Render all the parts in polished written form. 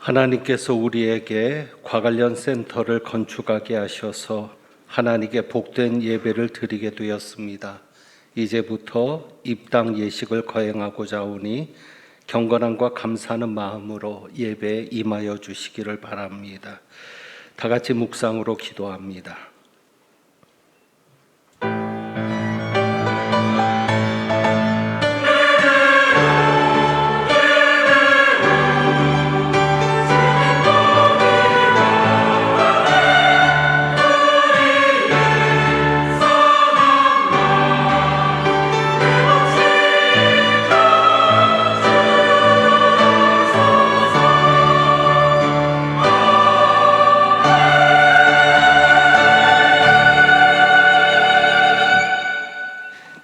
하나님께서 우리에게 과관련 센터를 건축하게 하셔서 하나님께 복된 예배를 드리게 되었습니다. 이제부터 입당 예식을 거행하고자 하오니 경건함과 감사하는 마음으로 예배에 임하여 주시기를 바랍니다. 다 같이 묵상으로 기도합니다.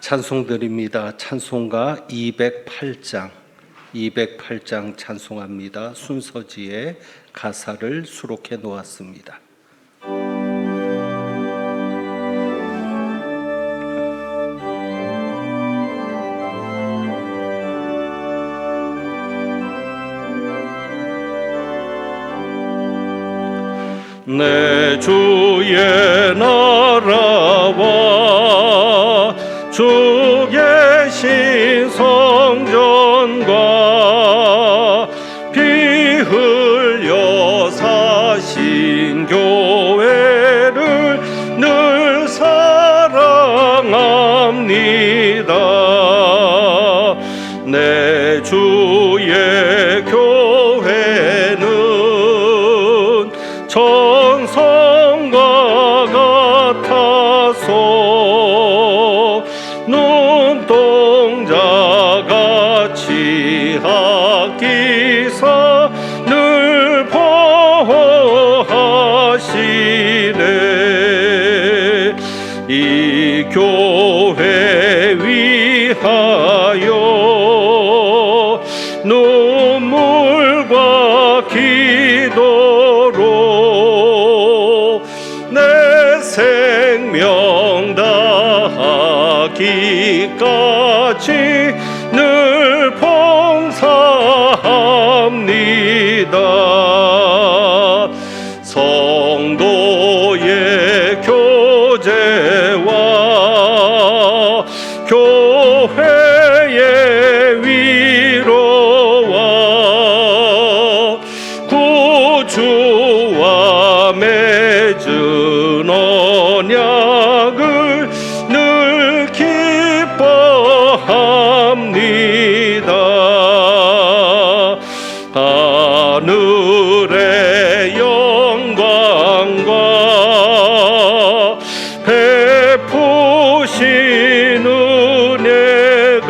찬송드립니다. 찬송가 208장 찬송합니다. 순서지에 가사를 수록해 놓았습니다. 내 주의 나라와 주 계신 성전과 피 흘려 사신 교회를 늘 사랑합니다. 내 주의 교회는 천성과 같아서 눈동자같이 아끼사 늘 보호하시네. 이 교회 위하여 눈물과 기도로 내 생명 다하기까지 늘 봉사합니다. 성도의 교제와 교회의 위로와 구주와 맺은 언약을 늘 기뻐합니다. 하늘의 영광과 베푸신 은혜가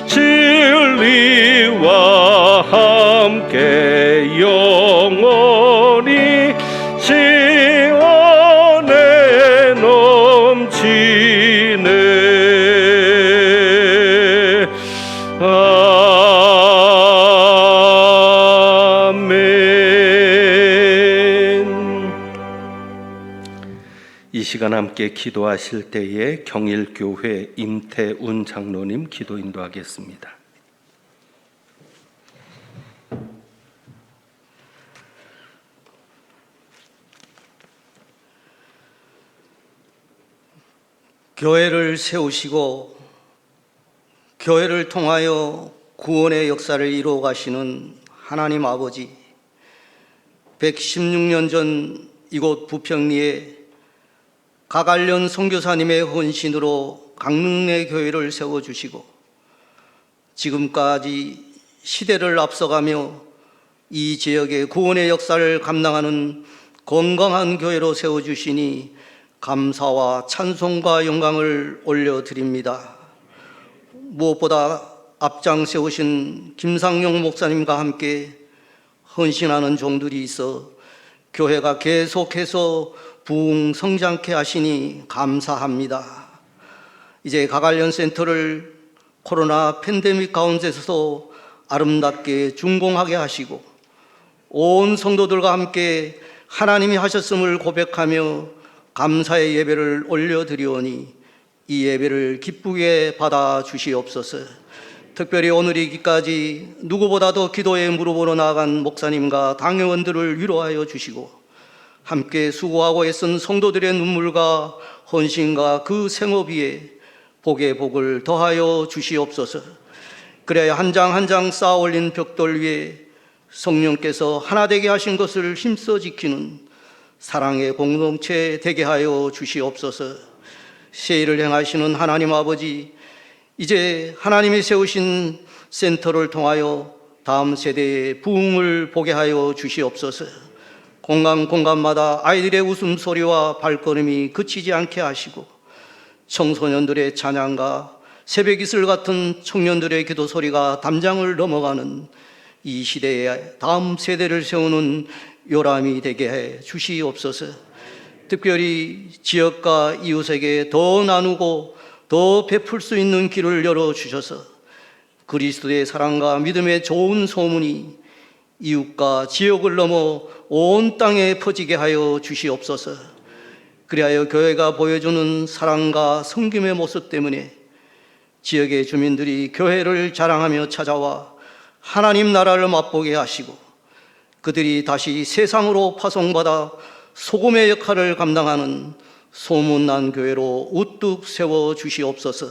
진리와 함께 영원히 시원에 넘치네. 이 시간 함께 기도하실 때에 경일교회 임태운 장로님 기도 인도하겠습니다. 교회를 세우시고 교회를 통하여 구원의 역사를 이루어 가시는 하나님 아버지, 116년 전 이곳 부평리에 가관련 선교사님의 헌신으로 강릉내 교회를 세워주시고 지금까지 시대를 앞서가며 이 지역의 구원의 역사를 감당하는 건강한 교회로 세워주시니 감사와 찬송과 영광을 올려드립니다. 무엇보다 앞장 세우신 김상용 목사님과 함께 헌신하는 종들이 있어 교회가 계속해서 부흥 성장케 하시니 감사합니다. 이제 가관련 센터를 코로나 팬데믹 가운데서도 아름답게 준공하게 하시고 온 성도들과 함께 하나님이 하셨음을 고백하며 감사의 예배를 올려드리오니 이 예배를 기쁘게 받아 주시옵소서. 특별히 오늘이기까지 누구보다도 기도에 무릎으로 나아간 목사님과 당회원들을 위로하여 주시고 함께 수고하고 애쓴 성도들의 눈물과 헌신과 그 생업 위에 복의 복을 더하여 주시옵소서. 그래야 한 장 한 장 쌓아 올린 벽돌 위에 성령께서 하나 되게 하신 것을 힘써 지키는 사랑의 공동체 되게 하여 주시옵소서. 세일을 행하시는 하나님 아버지, 이제 하나님이 세우신 센터를 통하여 다음 세대의 부흥을 보게 하여 주시옵소서. 공간마다 아이들의 웃음소리와 발걸음이 그치지 않게 하시고 청소년들의 찬양과 새벽 이슬 같은 청년들의 기도 소리가 담장을 넘어가는 이 시대의 다음 세대를 세우는 요람이 되게 해 주시옵소서. 특별히 지역과 이웃에게 더 나누고 더 베풀 수 있는 길을 열어주셔서 그리스도의 사랑과 믿음의 좋은 소문이 이웃과 지역을 넘어 온 땅에 퍼지게 하여 주시옵소서. 그리하여 교회가 보여주는 사랑과 섬김의 모습 때문에 지역의 주민들이 교회를 자랑하며 찾아와 하나님 나라를 맛보게 하시고 그들이 다시 세상으로 파송받아 소금의 역할을 감당하는 소문난 교회로 우뚝 세워 주시옵소서.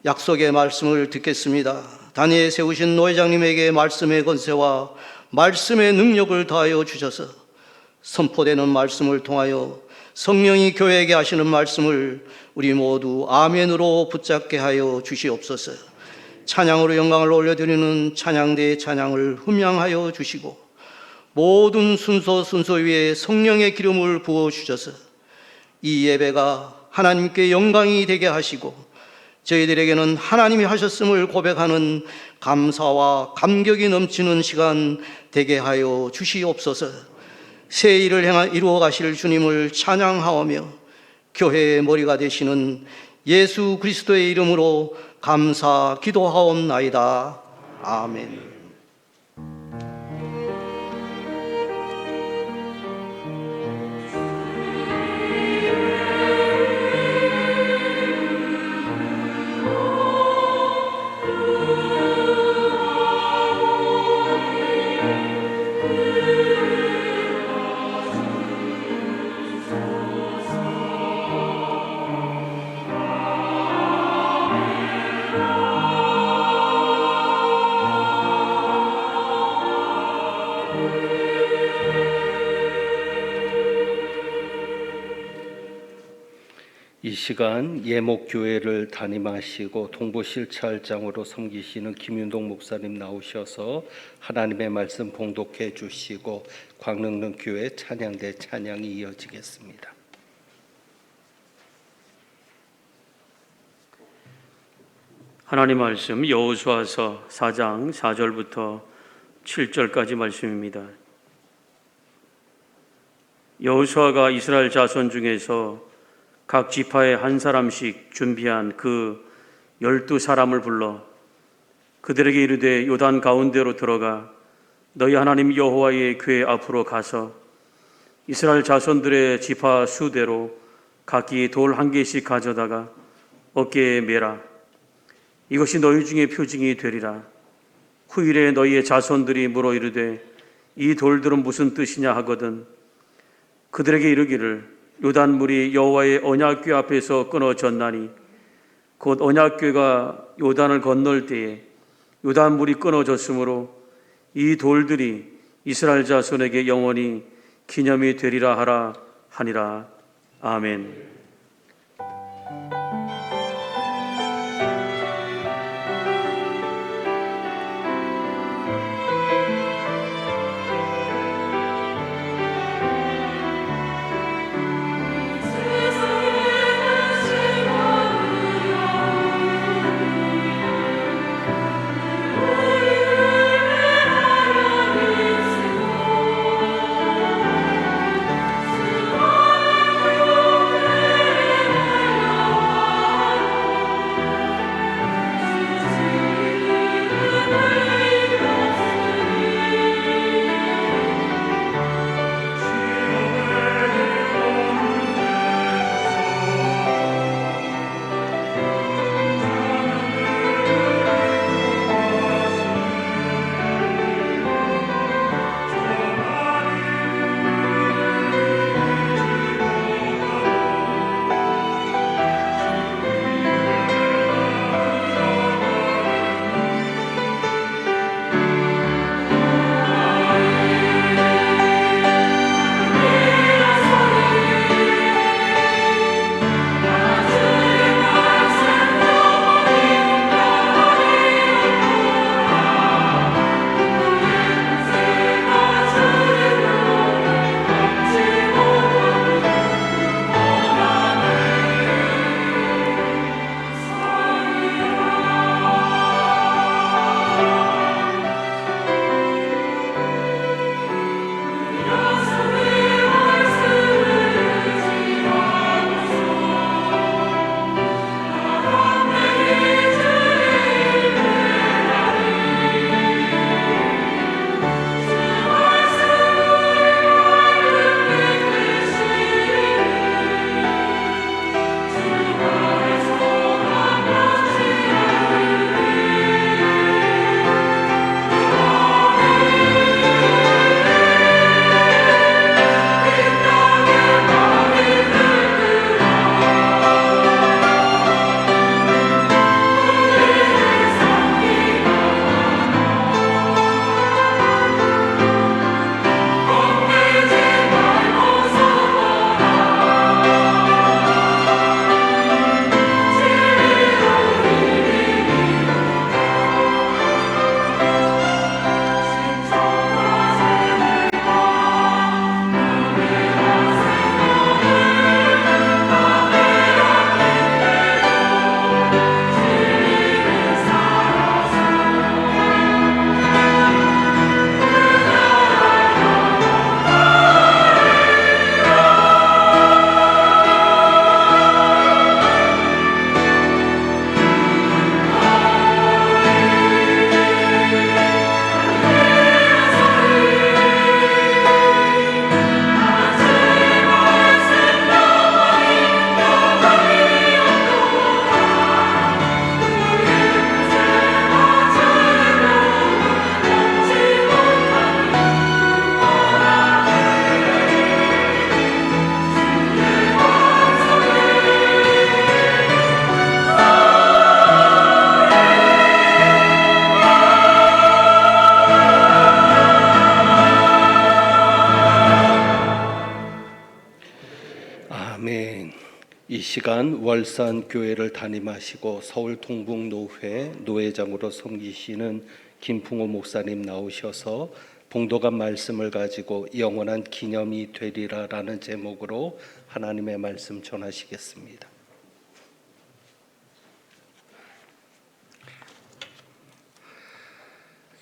약속의 말씀을 듣겠습니다. 단위에 세우신 노회장님에게 말씀의 권세와 말씀의 능력을 더하여 주셔서 선포되는 말씀을 통하여 성령이 교회에게 하시는 말씀을 우리 모두 아멘으로 붙잡게 하여 주시옵소서. 찬양으로 영광을 올려드리는 찬양대의 찬양을 흠양하여 주시고 모든 순서 위에 성령의 기름을 부어주셔서 이 예배가 하나님께 영광이 되게 하시고 저희들에게는 하나님이 하셨음을 고백하는 감사와 감격이 넘치는 시간 되게 하여 주시옵소서. 새 일을 이루어 가실 주님을 찬양하오며 교회의 머리가 되시는 예수 그리스도의 이름으로 감사 기도하옵나이다. 아멘. 이 시간 예목교회를 담임하시고 동부실찰장으로 섬기시는 김윤동 목사님 나오셔서 하나님의 말씀 봉독해 주시고 광릉릉교회 찬양대 찬양이 이어지겠습니다. 하나님 말씀 여호수아서 4장 4절부터 7절까지 말씀입니다. 여호수아가 이스라엘 자손 중에서 각 지파에 한 사람씩 준비한 그 12사람을 불러 그들에게 이르되 요단 가운데로 들어가 너희 하나님 여호와의 궤 앞으로 가서 이스라엘 자손들의 지파 수대로 각기 돌 한 개씩 가져다가 어깨에 매라. 이것이 너희 중에 표징이 되리라. 후일에 너희의 자손들이 물어 이르되 이 돌들은 무슨 뜻이냐 하거든 그들에게 이르기를 요단물이 여호와의 언약궤 앞에서 끊어졌나니 곧 언약궤가 요단을 건널 때에 요단물이 끊어졌으므로 이 돌들이 이스라엘 자손에게 영원히 기념이 되리라 하라 하니라. 아멘. 월산 교회를 담임하시고 서울 동북노회 노회장으로 섬기시는 김풍호 목사님 나오셔서 봉독한 말씀을 가지고 영원한 기념이 되리라라는 제목으로 하나님의 말씀 전하시겠습니다.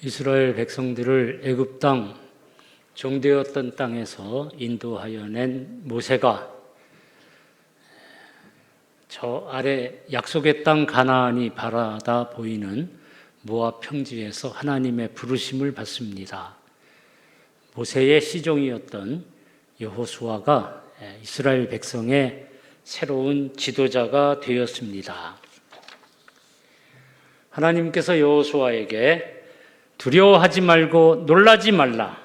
이스라엘 백성들을 애굽 땅 종되었던 땅에서 인도하여 낸 모세가 저 아래 약속의 땅 가나안이 바라다 보이는 모압 평지에서 하나님의 부르심을 받습니다. 모세의 시종이었던 여호수아가 이스라엘 백성의 새로운 지도자가 되었습니다. 하나님께서 여호수아에게 두려워하지 말고 놀라지 말라.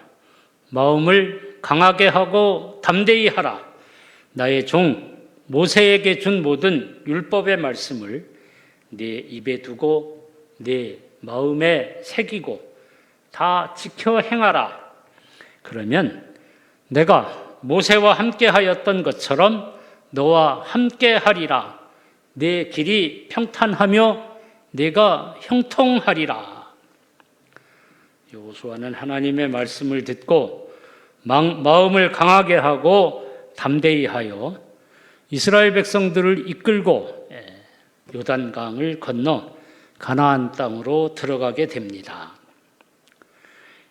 마음을 강하게 하고 담대히 하라. 나의 종 모세에게 준 모든 율법의 말씀을 네 입에 두고 네 마음에 새기고 다 지켜 행하라. 그러면 내가 모세와 함께 하였던 것처럼 너와 함께 하리라. 내 길이 평탄하며 내가 형통하리라. 여호수아는 하나님의 말씀을 듣고 마음을 강하게 하고 담대히 하여 이스라엘 백성들을 이끌고 요단강을 건너 가나안 땅으로 들어가게 됩니다.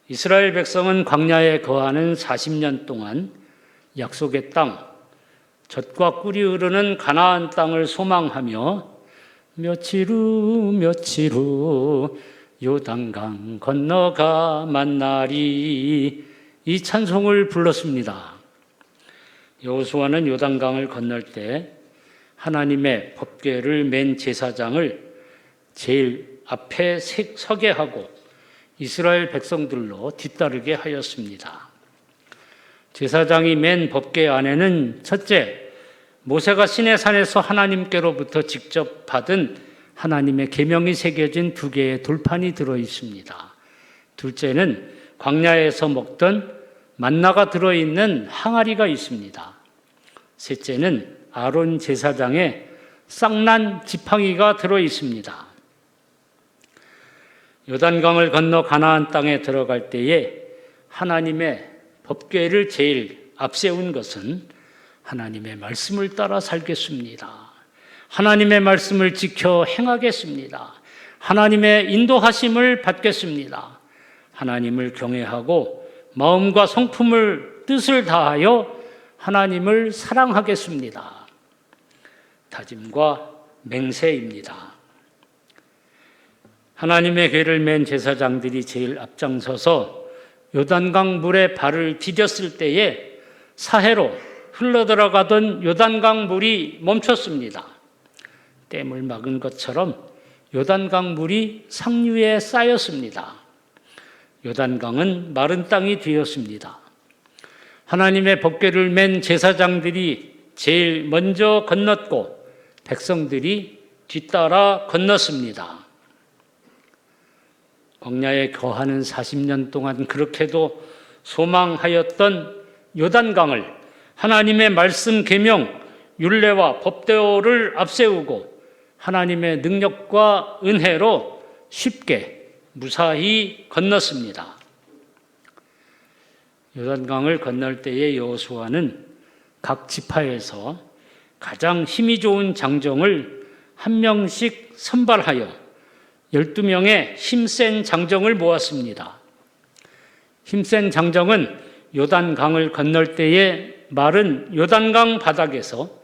이스라엘 백성은 광야에 거하는 40년 동안 약속의 땅, 젖과 꿀이 흐르는 가나안 땅을 소망하며 며칠 후 요단강 건너가 만나리 이 찬송을 불렀습니다. 여호수아는 요단강을 건널 때 하나님의 법궤를 맨 제사장을 제일 앞에 서게 하고 이스라엘 백성들로 뒤따르게 하였습니다. 제사장이 맨 법궤 안에는 첫째, 모세가 시내산에서 하나님께로부터 직접 받은 하나님의 계명이 새겨진 2개의 돌판이 들어 있습니다. 둘째는 광야에서 먹던 만나가 들어있는 항아리가 있습니다. 셋째는 아론 제사장의 쌍난 지팡이가 들어 있습니다. 요단강을 건너 가나안 땅에 들어갈 때에 하나님의 법궤를 제일 앞세운 것은 하나님의 말씀을 따라 살겠습니다. 하나님의 말씀을 지켜 행하겠습니다. 하나님의 인도하심을 받겠습니다. 하나님을 경외하고 마음과 성품을 뜻을 다하여 하나님을 사랑하겠습니다. 다짐과 맹세입니다. 하나님의 궤를 맨 제사장들이 제일 앞장서서 요단강 물에 발을 디뎠을 때에 사해로 흘러들어가던 요단강 물이 멈췄습니다. 댐을 막은 것처럼 요단강 물이 상류에 쌓였습니다. 요단강은 마른 땅이 되었습니다. 하나님의 법궤를 맨 제사장들이 제일 먼저 건넜고 백성들이 뒤따라 건넜습니다. 광야에 거하는 40년 동안 그렇게도 소망하였던 요단강을 하나님의 말씀 계명, 율례와 법대로를 앞세우고 하나님의 능력과 은혜로 쉽게 무사히 건넜습니다. 요단강을 건널 때의 여호수아는 각 지파에서 가장 힘이 좋은 장정을 한 명씩 선발하여 12명의 힘센 장정을 모았습니다. 힘센 장정은 요단강을 건널 때에 마른 요단강 바닥에서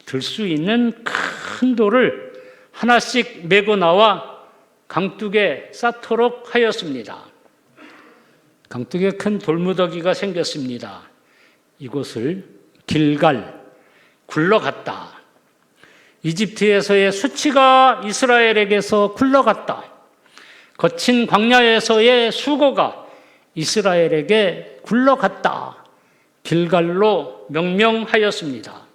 들 수 있는 큰 돌을 하나씩 메고 나와 강둑에 쌓도록 하였습니다. 강둑에 큰 돌무더기가 생겼습니다. 이곳을 길갈, 굴러갔다. 이집트에서의 수치가 이스라엘에게서 굴러갔다. 거친 광야에서의 수고가 이스라엘에게 굴러갔다. 길갈로 명명하였습니다.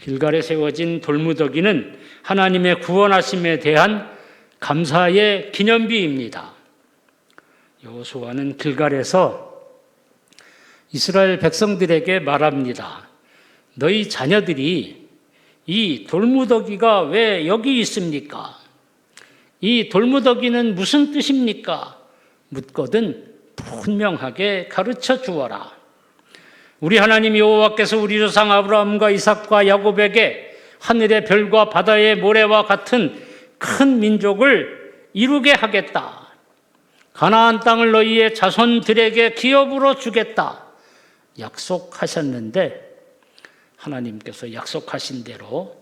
길갈에 세워진 돌무더기는 하나님의 구원하심에 대한 감사의 기념비입니다. 여호수아는 길갈에서 이스라엘 백성들에게 말합니다. 너희 자녀들이 이 돌무더기가 왜 여기 있습니까? 이 돌무더기는 무슨 뜻입니까? 묻거든 분명하게 가르쳐 주어라. 우리 하나님 여호와께서 우리 조상 아브라함과 이삭과 야곱에게 하늘의 별과 바다의 모래와 같은 큰 민족을 이루게 하겠다. 가나안 땅을 너희의 자손들에게 기업으로 주겠다. 약속하셨는데 하나님께서 약속하신 대로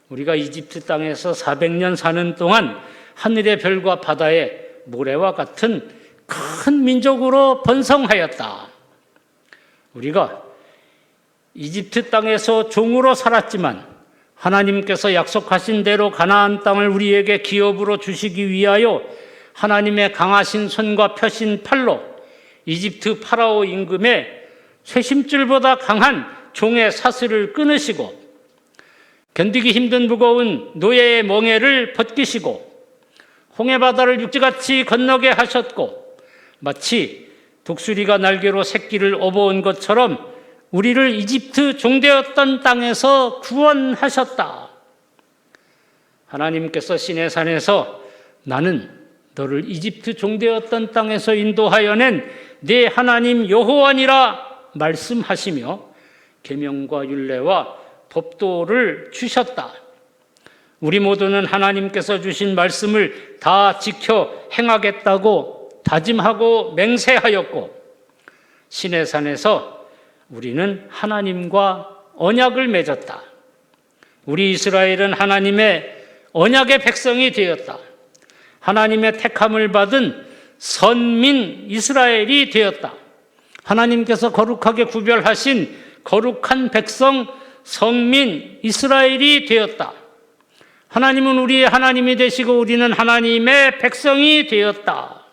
우리가 이집트 땅에서 400년 사는 동안 하늘의 별과 바다의 모래와 같은 큰 민족으로 번성하였다. 우리가 이집트 땅에서 종으로 살았지만 하나님께서 약속하신 대로 가나안 땅을 우리에게 기업으로 주시기 위하여 하나님의 강하신 손과 펴신 팔로 이집트 파라오 임금의 쇠심줄보다 강한 종의 사슬을 끊으시고 견디기 힘든 무거운 노예의 멍에를 벗기시고 홍해바다를 육지같이 건너게 하셨고 마치 독수리가 날개로 새끼를 업어온 것처럼 우리를 이집트 종되었던 땅에서 구원하셨다. 하나님께서 시내산에서 나는 너를 이집트 종되었던 땅에서 인도하여 낸 네 하나님 여호와니라 말씀하시며 계명과 율례와 법도를 주셨다. 우리 모두는 하나님께서 주신 말씀을 다 지켜 행하겠다고 다짐하고 맹세하였고 시내산에서 우리는 하나님과 언약을 맺었다. 우리 이스라엘은 하나님의 언약의 백성이 되었다. 하나님의 택함을 받은 선민 이스라엘이 되었다. 하나님께서 거룩하게 구별하신 거룩한 백성 성민 이스라엘이 되었다. 하나님은 우리의 하나님이 되시고 우리는 하나님의 백성이 되었다.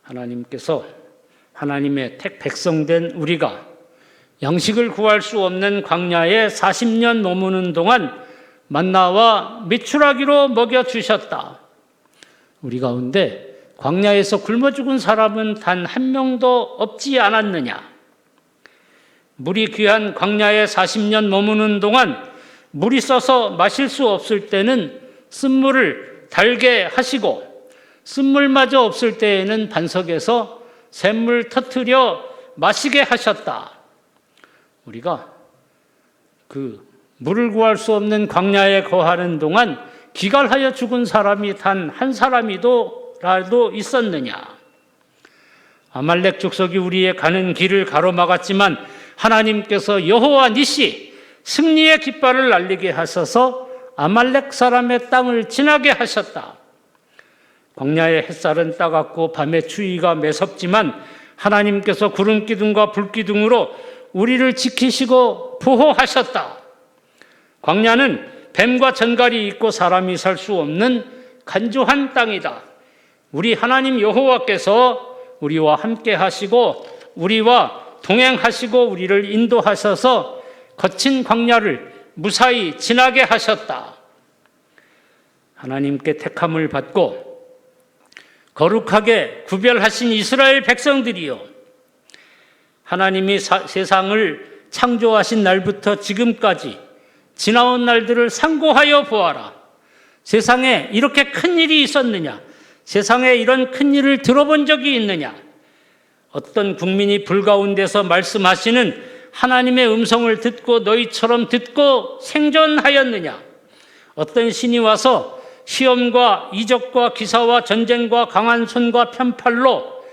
하나님께서 하나님의 택 백성된 우리가 양식을 구할 수 없는 광야에 40년 머무는 동안 만나와 메추라기로 먹여주셨다. 우리 가운데 광야에서 굶어 죽은 사람은 단 한 명도 없지 않았느냐? 물이 귀한 광야에 40년 머무는 동안 물이 써서 마실 수 없을 때는 쓴물을 달게 하시고 쓴물마저 없을 때에는 반석에서 샘물 터뜨려 마시게 하셨다. 우리가 그 물을 구할 수 없는 광야에 거하는 동안 기갈하여 죽은 사람이 단 한 사람이라도 있었느냐? 아말렉 족속이 우리의 가는 길을 가로막았지만 하나님께서 여호와 니시 승리의 깃발을 날리게 하셔서 아말렉 사람의 땅을 지나게 하셨다. 광야의 햇살은 따갑고 밤의 추위가 매섭지만 하나님께서 구름 기둥과 불 기둥으로 우리를 지키시고 보호하셨다. 광야는 뱀과 전갈이 있고 사람이 살 수 없는 간조한 땅이다. 우리 하나님 여호와께서 우리와 함께 하시고 우리와 동행하시고 우리를 인도하셔서 거친 광야를 무사히 지나게 하셨다. 하나님께 택함을 받고 거룩하게 구별하신 이스라엘 백성들이요, 하나님이 세상을 창조하신 날부터 지금까지 지나온 날들을 상고하여 보아라. 세상에 이렇게 큰 일이 있었느냐? 세상에 이런 큰 일을 들어본 적이 있느냐? 어떤 국민이 불 가운데서 말씀하시는 하나님의 음성을 듣고 너희처럼 듣고 생존하였느냐? 어떤 신이 와서 시험과 이적과 기사와 전쟁과 강한 손과 편팔로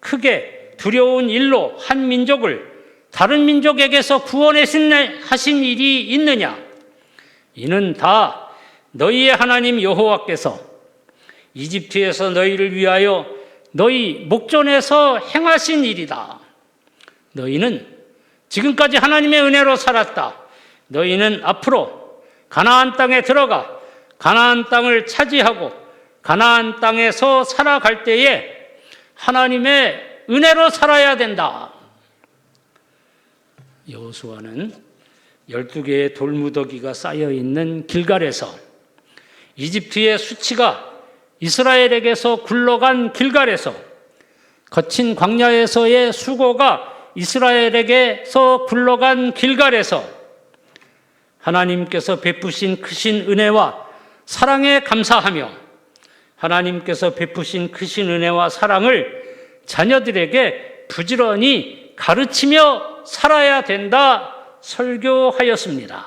크게 두려운 일로 한 민족을 다른 민족에게서 구원하신 일이 있느냐? 이는 다 너희의 하나님 여호와께서 이집트에서 너희를 위하여 너희 목전에서 행하신 일이다. 너희는 지금까지 하나님의 은혜로 살았다. 너희는 앞으로 가나안 땅에 들어가 가나안 땅을 차지하고 가나안 땅에서 살아갈 때에 하나님의 은혜로 살아야 된다. 여호수아는 12개의 돌무더기가 쌓여있는 길갈에서 이집트의 수치가 이스라엘에게서 굴러간 길갈에서 거친 광야에서의 수고가 이스라엘에게서 굴러간 길갈에서 하나님께서 베푸신 크신 은혜와 사랑에 감사하며 하나님께서 베푸신 크신 은혜와 사랑을 자녀들에게 부지런히 가르치며 살아야 된다 설교하였습니다.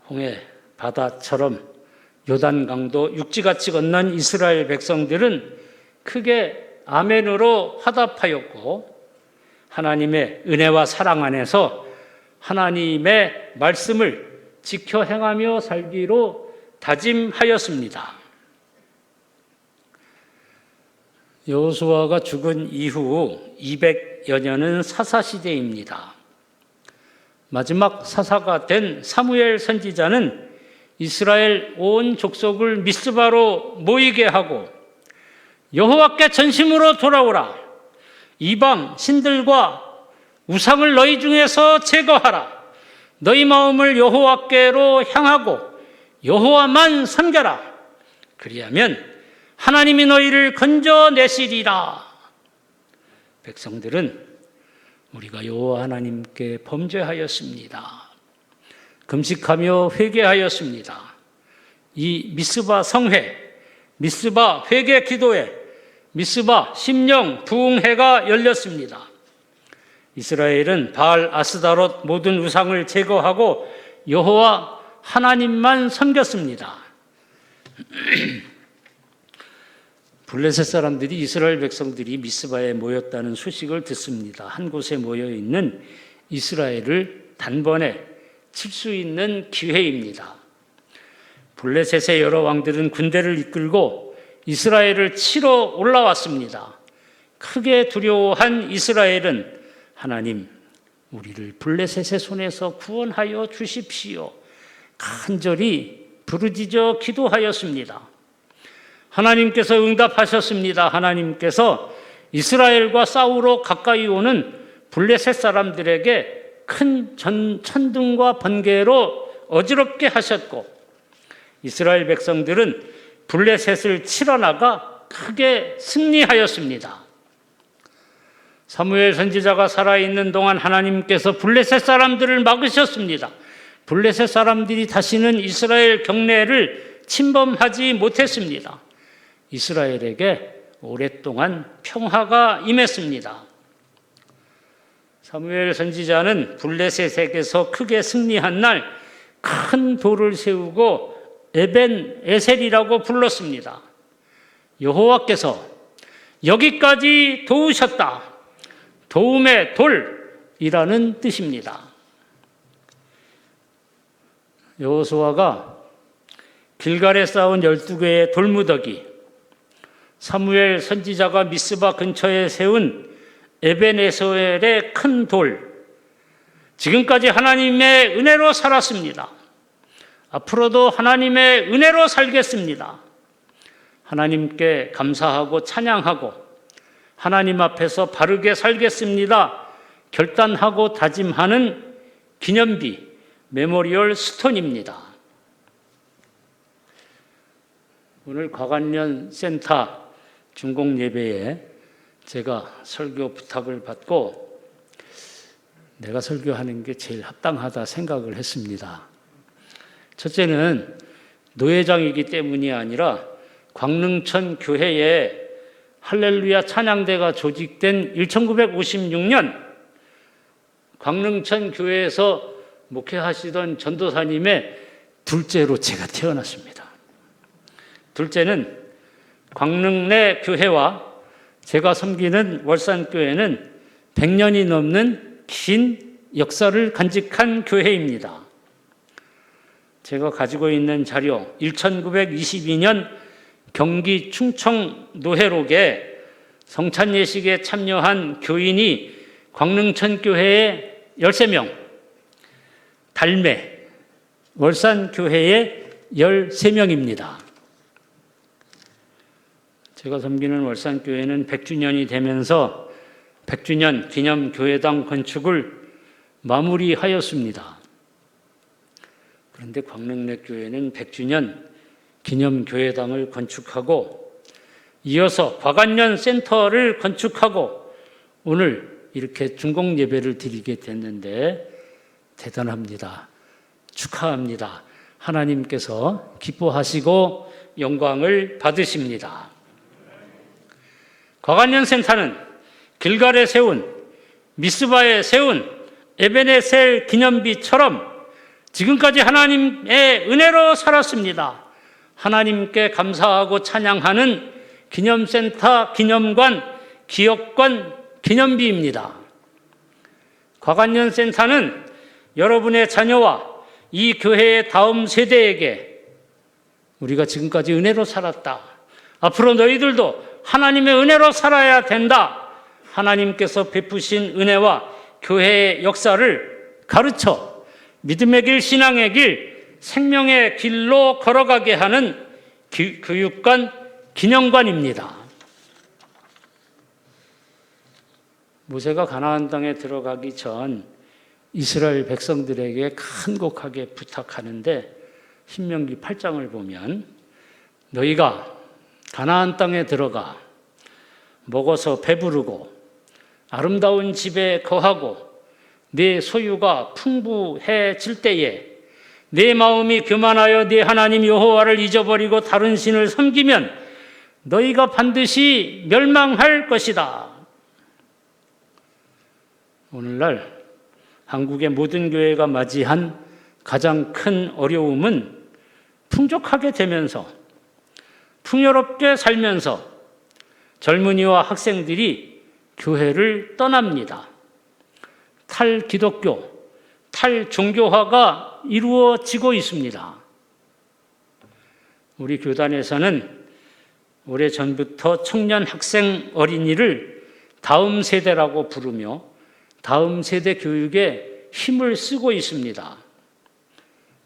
홍해 바다처럼 요단강도 육지같이 건넌 이스라엘 백성들은 크게 아멘으로 화답하였고 하나님의 은혜와 사랑 안에서 하나님의 말씀을 지켜 행하며 살기로 다짐하였습니다. 여호수아가 죽은 이후 200여 년은 사사시대입니다. 마지막 사사가 된 사무엘 선지자는 이스라엘 온 족속을 미스바로 모이게 하고 여호와께 전심으로 돌아오라. 이방 신들과 우상을 너희 중에서 제거하라. 너희 마음을 여호와께로 향하고 여호와만 섬겨라. 그리하면 하나님이 너희를 건져내시리라. 백성들은 우리가 여호와 하나님께 범죄하였습니다. 금식하며 회개하였습니다. 이 미스바 성회, 미스바 회개 기도회, 미스바 심령 부흥회가 열렸습니다. 이스라엘은 바알 아스다롯 모든 우상을 제거하고 여호와 하나님만 섬겼습니다. 블레셋 사람들이 이스라엘 백성들이 미스바에 모였다는 소식을 듣습니다. 한 곳에 모여 있는 이스라엘을 단번에 칠 수 있는 기회입니다. 블레셋의 여러 왕들은 군대를 이끌고 이스라엘을 치러 올라왔습니다. 크게 두려워한 이스라엘은 하나님, 우리를 블레셋의 손에서 구원하여 주십시오. 간절히 부르짖어 기도하였습니다. 하나님께서 응답하셨습니다. 하나님께서 이스라엘과 싸우러 가까이 오는 블레셋 사람들에게 큰 천둥과 번개로 어지럽게 하셨고 이스라엘 백성들은 블레셋을 치러 나가 크게 승리하였습니다. 사무엘 선지자가 살아있는 동안 하나님께서 블레셋 사람들을 막으셨습니다. 블레셋 사람들이 다시는 이스라엘 경내를 침범하지 못했습니다. 이스라엘에게 오랫동안 평화가 임했습니다. 사무엘 선지자는 블레셋에게서 크게 승리한 날 큰 돌을 세우고 에벤 에셀이라고 불렀습니다. 여호와께서 여기까지 도우셨다. 도움의 돌이라는 뜻입니다. 여호수아가 길갈에 쌓은 12개의 돌무더기, 사무엘 선지자가 미스바 근처에 세운 에벤에셀의 큰 돌, 지금까지 하나님의 은혜로 살았습니다. 앞으로도 하나님의 은혜로 살겠습니다. 하나님께 감사하고 찬양하고 하나님 앞에서 바르게 살겠습니다. 결단하고 다짐하는 기념비, 메모리얼 스톤입니다. 오늘 과관련 센터 중공 예배에 제가 설교 부탁을 받고 내가 설교하는 게 제일 합당하다 생각을 했습니다. 첫째는 노회장이기 때문이 아니라 광릉천 교회에 할렐루야 찬양대가 조직된 1956년 광릉천 교회에서 목회하시던 전도사님의 둘째로 제가 태어났습니다. 둘째는 광릉 내 교회와 제가 섬기는 월산교회는 100년이 넘는 긴 역사를 간직한 교회입니다. 제가 가지고 있는 자료 1922년 경기 충청 노회록에 성찬 예식에 참여한 교인이 광릉천 교회에 13명, 달매 월산 교회에 13명입니다. 제가 섬기는 월산 교회는 100주년이 되면서 100주년 기념 교회당 건축을 마무리하였습니다. 그런데 광릉내 교회는 100주년 기념 교회당을 건축하고 이어서 과관련 센터를 건축하고 오늘 이렇게 중공 예배를 드리게 됐는데 대단합니다. 축하합니다. 하나님께서 기뻐하시고 영광을 받으십니다. 과관년 센터는 길갈에 세운, 미스바에 세운 에베네셀 기념비처럼 지금까지 하나님의 은혜로 살았습니다. 하나님께 감사하고 찬양하는 기념센터, 기념관, 기업관, 기념비입니다. 과관년 센터는 여러분의 자녀와 이 교회의 다음 세대에게 우리가 지금까지 은혜로 살았다. 앞으로 너희들도 하나님의 은혜로 살아야 된다. 하나님께서 베푸신 은혜와 교회의 역사를 가르쳐 믿음의 길, 신앙의 길, 생명의 길로 걸어가게 하는 교육관, 기념관입니다. 모세가 가나안 땅에 들어가기 전 이스라엘 백성들에게 간곡하게 부탁하는데 신명기 8장을 보면 너희가 가나안 땅에 들어가 먹어서 배부르고 아름다운 집에 거하고 내 소유가 풍부해질 때에 내 마음이 교만하여 네 하나님 여호와를 잊어버리고 다른 신을 섬기면 너희가 반드시 멸망할 것이다. 오늘날 한국의 모든 교회가 맞이한 가장 큰 어려움은 풍족하게 되면서 풍요롭게 살면서 젊은이와 학생들이 교회를 떠납니다. 탈기독교, 탈종교화가 이루어지고 있습니다. 우리 교단에서는 오래전부터 청년 학생 어린이를 다음 세대라고 부르며 다음 세대 교육에 힘을 쓰고 있습니다.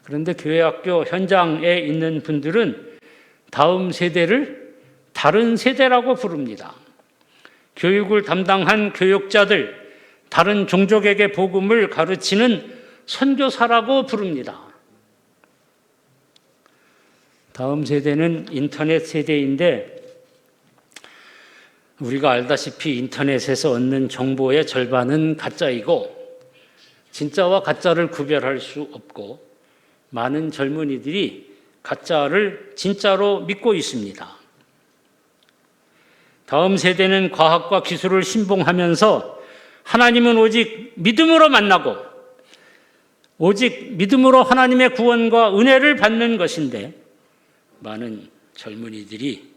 그런데 교회학교 현장에 있는 분들은 다음 세대를 다른 세대라고 부릅니다. 교육을 담당한 교육자들, 다른 종족에게 복음을 가르치는 선교사라고 부릅니다. 다음 세대는 인터넷 세대인데 우리가 알다시피 인터넷에서 얻는 정보의 절반은 가짜이고 진짜와 가짜를 구별할 수 없고 많은 젊은이들이 가짜를 진짜로 믿고 있습니다. 다음 세대는 과학과 기술을 신봉하면서 하나님은 오직 믿음으로 만나고 오직 믿음으로 하나님의 구원과 은혜를 받는 것인데 많은 젊은이들이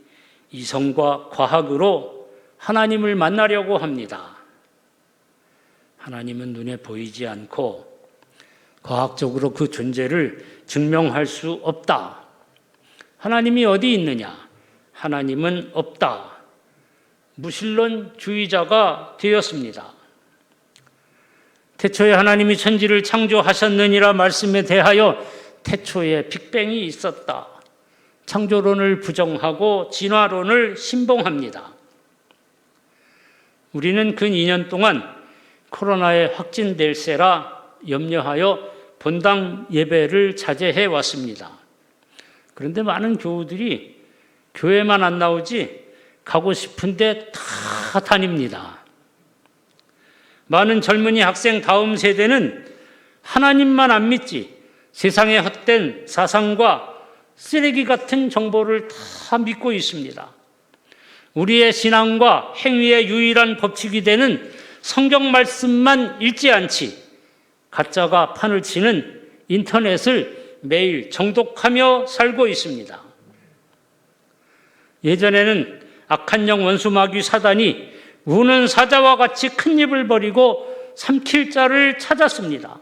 이성과 과학으로 하나님을 만나려고 합니다. 하나님은 눈에 보이지 않고 과학적으로 그 존재를 증명할 수 없다. 하나님이 어디 있느냐? 하나님은 없다. 무신론주의자가 되었습니다. 태초에 하나님이 천지를 창조하셨느니라 말씀에 대하여 태초에 빅뱅이 있었다. 창조론을 부정하고 진화론을 신봉합니다. 우리는 근 2년 동안 코로나에 확진될세라 염려하여 본당 예배를 자제해 왔습니다. 그런데 많은 교우들이 교회만 안 나오지 가고 싶은데 다 다닙니다. 많은 젊은이 학생 다음 세대는 하나님만 안 믿지 세상의 헛된 사상과 쓰레기 같은 정보를 다 믿고 있습니다. 우리의 신앙과 행위의 유일한 법칙이 되는 성경 말씀만 읽지 않지 가짜가 판을 치는 인터넷을 매일 정독하며 살고 있습니다. 예전에는 악한 영 원수 마귀 사단이 우는 사자와 같이 큰 입을 벌이고 삼킬 자를 찾았습니다.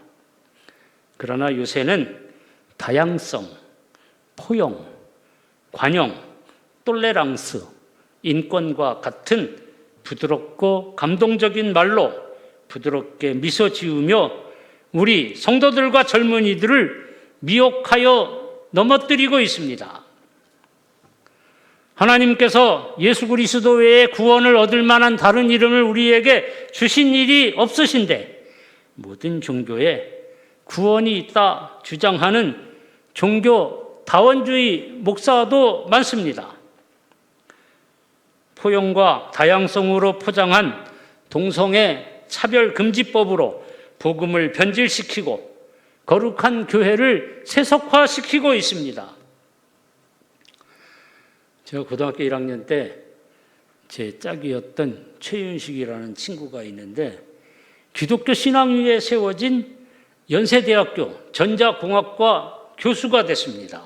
그러나 요새는 다양성, 포용, 관용, 똘레랑스, 인권과 같은 부드럽고 감동적인 말로 부드럽게 미소 지으며 우리 성도들과 젊은이들을 미혹하여 넘어뜨리고 있습니다. 하나님께서 예수 그리스도 외에 구원을 얻을 만한 다른 이름을 우리에게 주신 일이 없으신데 모든 종교에 구원이 있다 주장하는 종교 다원주의 목사도 많습니다. 포용과 다양성으로 포장한 동성애 차별금지법으로 복음을 변질시키고 거룩한 교회를 세속화시키고 있습니다. 제가 고등학교 1학년 때 제 짝이었던 최윤식이라는 친구가 있는데 기독교 신앙 위에 세워진 연세대학교 전자공학과 교수가 됐습니다.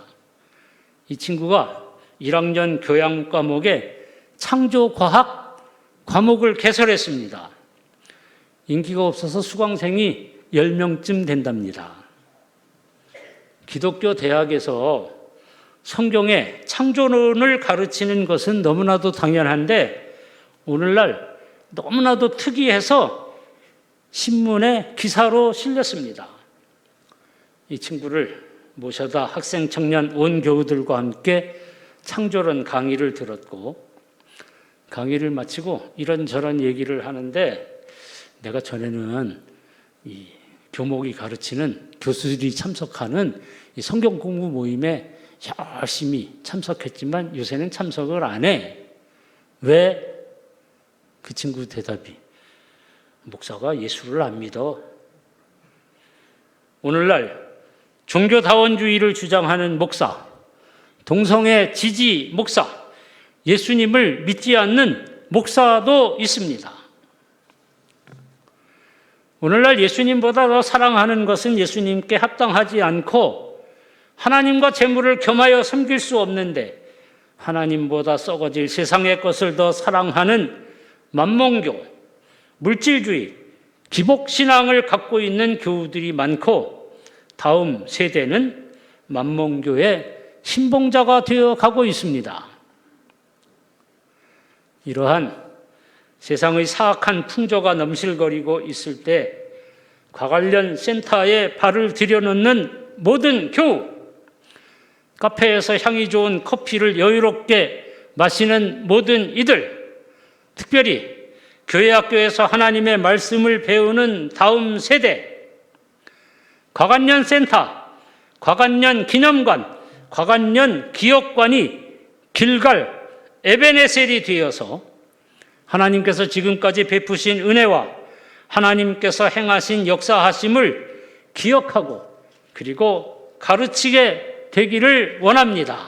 이 친구가 1학년 교양 과목에 창조과학 과목을 개설했습니다. 인기가 없어서 수강생이 10명쯤 된답니다. 기독교 대학에서 성경의 창조론을 가르치는 것은 너무나도 당연한데 오늘날 너무나도 특이해서 신문에 기사로 실렸습니다. 이 친구를 모셔다 학생, 청년, 온 교우들과 함께 창조론 강의를 들었고 강의를 마치고 이런저런 얘기를 하는데 내가 전에는 이 교목이 가르치는 교수들이 참석하는 이 성경 공부 모임에 열심히 참석했지만 요새는 참석을 안 해. 왜? 그 친구 대답이 목사가 예수를 안 믿어. 오늘날 종교다원주의를 주장하는 목사, 동성애 지지 목사, 예수님을 믿지 않는 목사도 있습니다. 오늘날 예수님보다 더 사랑하는 것은 예수님께 합당하지 않고 하나님과 재물을 겸하여 섬길 수 없는데 하나님보다 썩어질 세상의 것을 더 사랑하는 만몽교, 물질주의, 기복신앙을 갖고 있는 교우들이 많고 다음 세대는 만몽교의 신봉자가 되어 가고 있습니다. 이러한 세상의 사악한 풍조가 넘실거리고 있을 때 과관련 센터에 발을 들여놓는 모든 교우, 카페에서 향이 좋은 커피를 여유롭게 마시는 모든 이들, 특별히 교회 학교에서 하나님의 말씀을 배우는 다음 세대, 과관련 센터, 과관련 기념관, 과관련 기업관이 길갈 에베네셀이 되어서 하나님께서 지금까지 베푸신 은혜와 하나님께서 행하신 역사하심을 기억하고 그리고 가르치게 되기를 원합니다.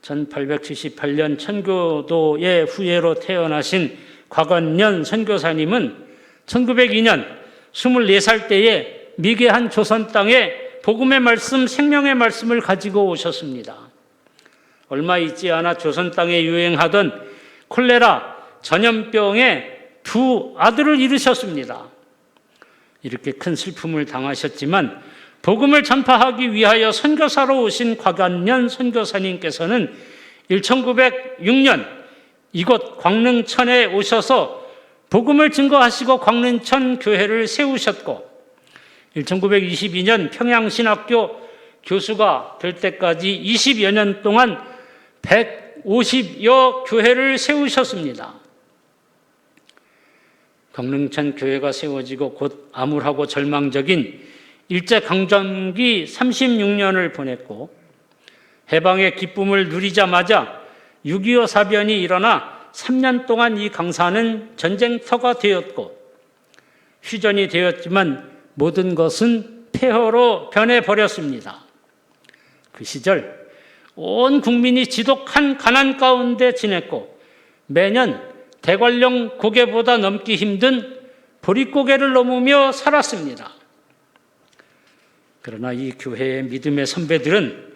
1878년 천교도의 후예로 태어나신 곽원년 선교사님은 1902년 24살 때에 미개한 조선 땅에 복음의 말씀, 생명의 말씀을 가지고 오셨습니다. 얼마 있지 않아 조선 땅에 유행하던 콜레라 전염병에 두 아들을 잃으셨습니다. 이렇게 큰 슬픔을 당하셨지만 복음을 전파하기 위하여 선교사로 오신 곽완년 선교사님께서는 1906년 이곳 광릉천에 오셔서 복음을 증거하시고 광릉천 교회를 세우셨고 1922년 평양신학교 교수가 될 때까지 20여 년 동안 150여 교회를 세우셨습니다. 광릉천 교회가 세워지고 곧 암울하고 절망적인 일제강점기 36년을 보냈고 해방의 기쁨을 누리자마자 6.25 사변이 일어나 3년 동안 이 강사는 전쟁터가 되었고 휴전이 되었지만 모든 것은 폐허로 변해버렸습니다. 그 시절 온 국민이 지독한 가난 가운데 지냈고 매년 대관령 고개보다 넘기 힘든 보릿고개를 넘으며 살았습니다. 그러나 이 교회의 믿음의 선배들은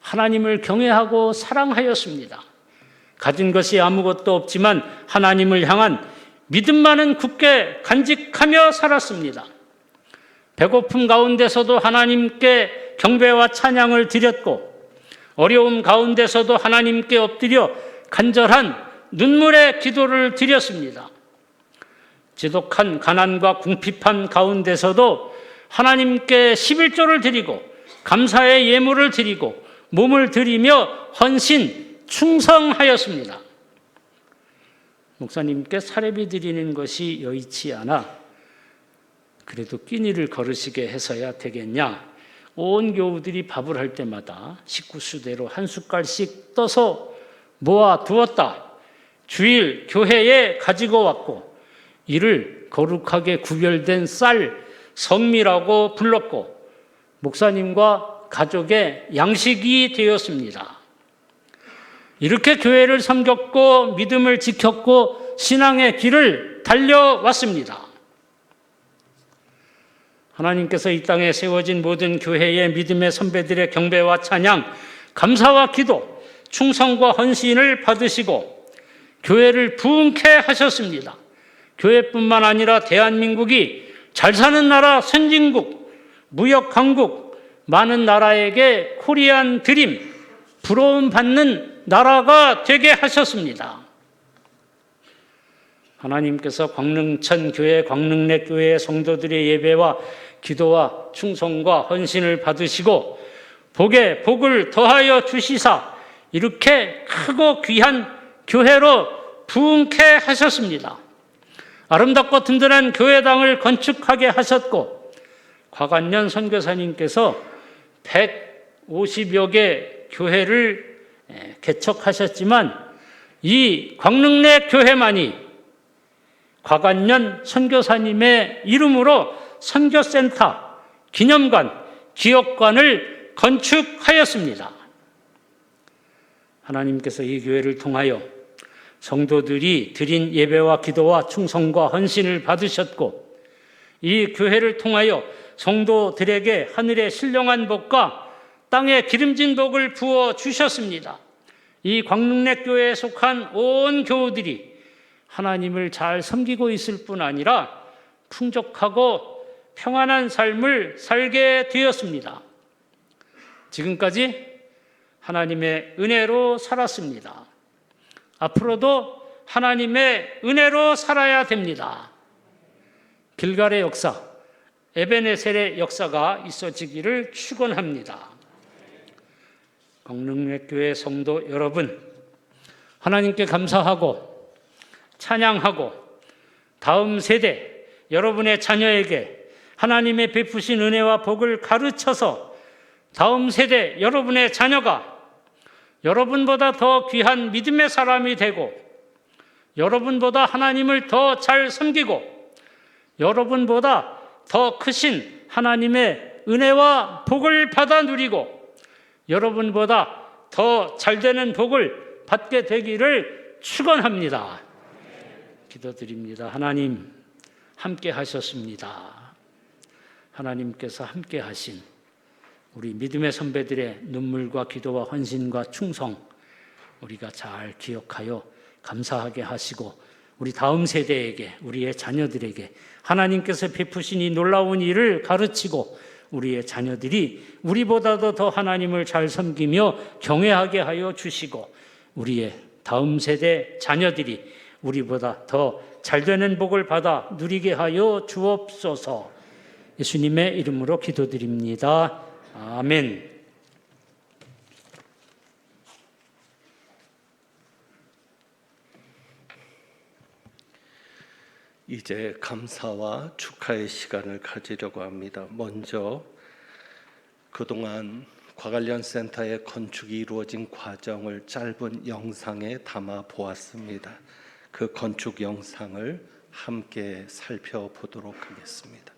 하나님을 경외하고 사랑하였습니다. 가진 것이 아무것도 없지만 하나님을 향한 믿음만은 굳게 간직하며 살았습니다. 배고픔 가운데서도 하나님께 경배와 찬양을 드렸고 어려움 가운데서도 하나님께 엎드려 간절한 눈물의 기도를 드렸습니다. 지독한 가난과 궁핍한 가운데서도 하나님께 11조를 드리고 감사의 예물을 드리고 몸을 드리며 헌신, 충성하였습니다. 목사님께 사례비 드리는 것이 여의치 않아 그래도 끼니를 거르시게 해서야 되겠냐. 온 교우들이 밥을 할 때마다 식구수대로 한 숟갈씩 떠서 모아 두었다. 주일 교회에 가지고 왔고 이를 거룩하게 구별된 쌀 성미라고 불렀고 목사님과 가족의 양식이 되었습니다. 이렇게 교회를 섬겼고 믿음을 지켰고 신앙의 길을 달려왔습니다. 하나님께서 이 땅에 세워진 모든 교회의 믿음의 선배들의 경배와 찬양, 감사와 기도, 충성과 헌신을 받으시고 교회를 부흥케 하셨습니다. 교회뿐만 아니라 대한민국이 잘 사는 나라, 선진국, 무역 강국, 많은 나라에게 코리안 드림, 부러움 받는 나라가 되게 하셨습니다. 하나님께서 광릉천 교회, 광릉내 교회의 성도들의 예배와 기도와 충성과 헌신을 받으시고 복에 복을 더하여 주시사 이렇게 크고 귀한 교회로 부흥케 하셨습니다. 아름답고 든든한 교회당을 건축하게 하셨고 과관년 선교사님께서 150여 개 교회를 개척하셨지만 이 광릉내 교회만이 과관년 선교사님의 이름으로 선교센터, 기념관, 기업관을 건축하였습니다. 하나님께서 이 교회를 통하여 성도들이 드린 예배와 기도와 충성과 헌신을 받으셨고 이 교회를 통하여 성도들에게 하늘의 신령한 복과 땅의 기름진 복을 부어 주셨습니다. 이 광릉내 교회에 속한 온 교우들이 하나님을 잘 섬기고 있을 뿐 아니라 풍족하고 평안한 삶을 살게 되었습니다. 지금까지 하나님의 은혜로 살았습니다. 앞으로도 하나님의 은혜로 살아야 됩니다. 길갈의 역사, 에베네셀의 역사가 있어지기를 축원합니다. 광릉내 교회 성도 여러분, 하나님께 감사하고 찬양하고 다음 세대 여러분의 자녀에게 하나님의 베푸신 은혜와 복을 가르쳐서 다음 세대 여러분의 자녀가 여러분보다 더 귀한 믿음의 사람이 되고 여러분보다 하나님을 더 잘 섬기고 여러분보다 더 크신 하나님의 은혜와 복을 받아 누리고 여러분보다 더 잘되는 복을 받게 되기를 축원합니다. 기도드립니다. 하나님 함께 하셨습니다. 하나님께서 함께 하신 우리 믿음의 선배들의 눈물과 기도와 헌신과 충성 우리가 잘 기억하여 감사하게 하시고 우리 다음 세대에게 우리의 자녀들에게 하나님께서 베푸신 이 놀라운 일을 가르치고 우리의 자녀들이 우리보다도 더 하나님을 잘 섬기며 경외하게 하여 주시고 우리의 다음 세대 자녀들이 우리보다 더 잘되는 복을 받아 누리게 하여 주옵소서. 예수님의 이름으로 기도드립니다. 아멘. 이제 감사와 축하의 시간을 가지려고 합니다. 먼저 그동안 과관련센터의 건축이 이루어진 과정을 짧은 영상에 담아 보았습니다. 그 건축 영상을 함께 살펴보도록 하겠습니다.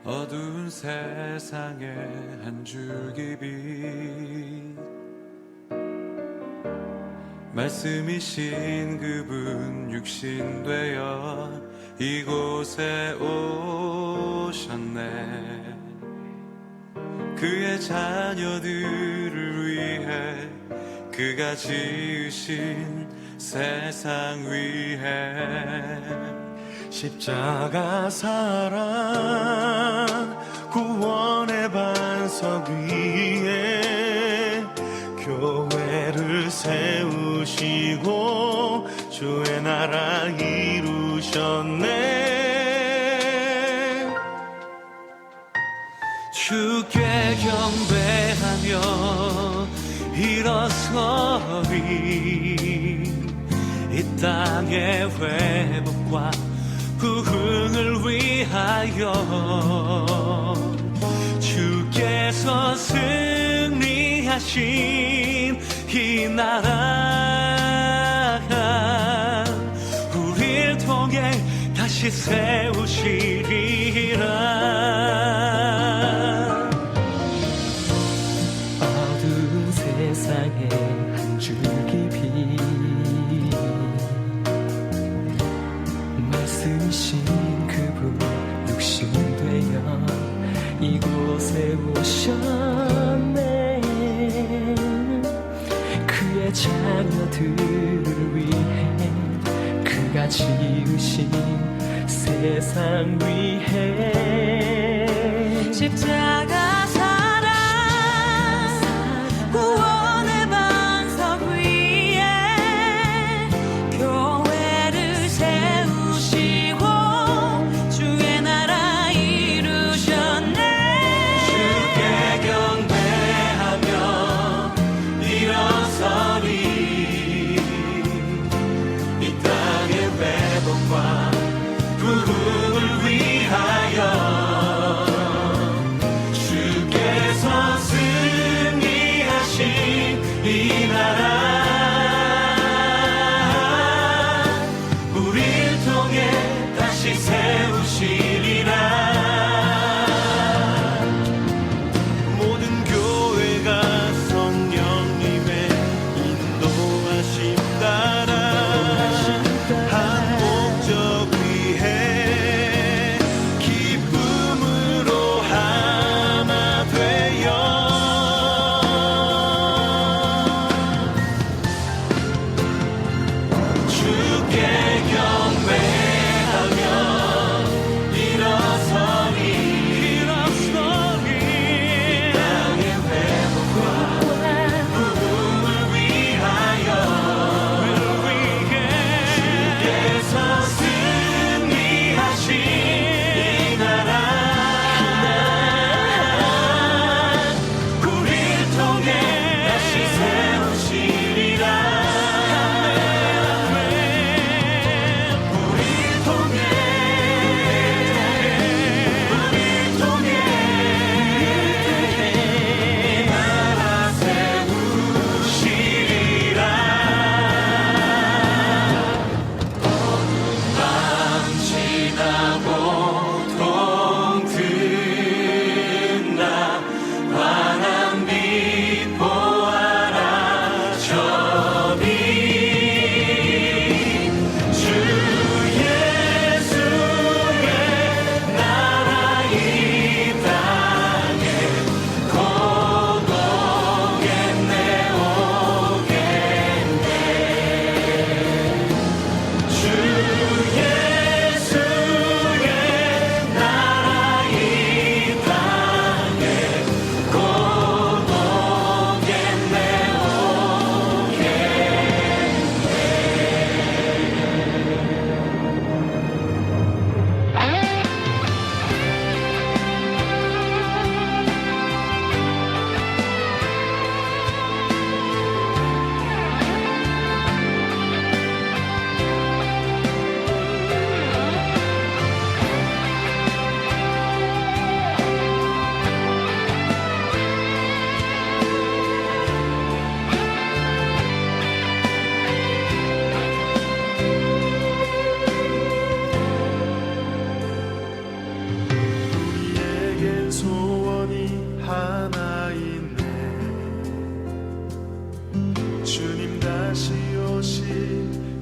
어두운 세상에 한 줄기 빛 말씀이신 그분 육신되어 이곳에 오셨네. 그의 자녀들을 위해 그가 지으신 세상 위에 십자가 사랑 구원의 반석 위에 교회를 세우시고 주의 나라 이루셨네. 주께 경배하며 일어서리. 이 땅의 회복과 부흥을 위하여 주께서 승리하신 이 나라 우리를 통해 다시 세우시리라. 어두운 세상에 한 줄기 빛 말씀이신 그분 육신 되어 이곳에 오셨네. 그의 자녀들을 위해 그가 지으신 세상 위해 십자가 사랑 구원의 반석 위에 교회를 세우시고 주의 나라 이루셨네. 주께 경배하며 일어서리. 이 땅의 회복과 부흥을 위하여 주께서 승리하신 이 나라 우리를 통해 다시 세우시리라. 모든 교회가 성령님의 인도하심 따라 한 목적 위해 기쁨으로 하나 되어 주께 경배하며 일어서리. 이 땅의 회복과 부흥을 위하여 주께서 승리하신 이 나라 우리를 통해 다시 세우시리라. 우리를 통해 이 나라 세우시리라. 밤 지나고 동트나 환한 빛 보아라. 저기 주 예수의 나라 이 땅에 곧 오겠네 오겠네. 주 예수의 나라 이 땅에 곧 오겠네 우리에겐 소원이 하나 있네. 주님 다시 오실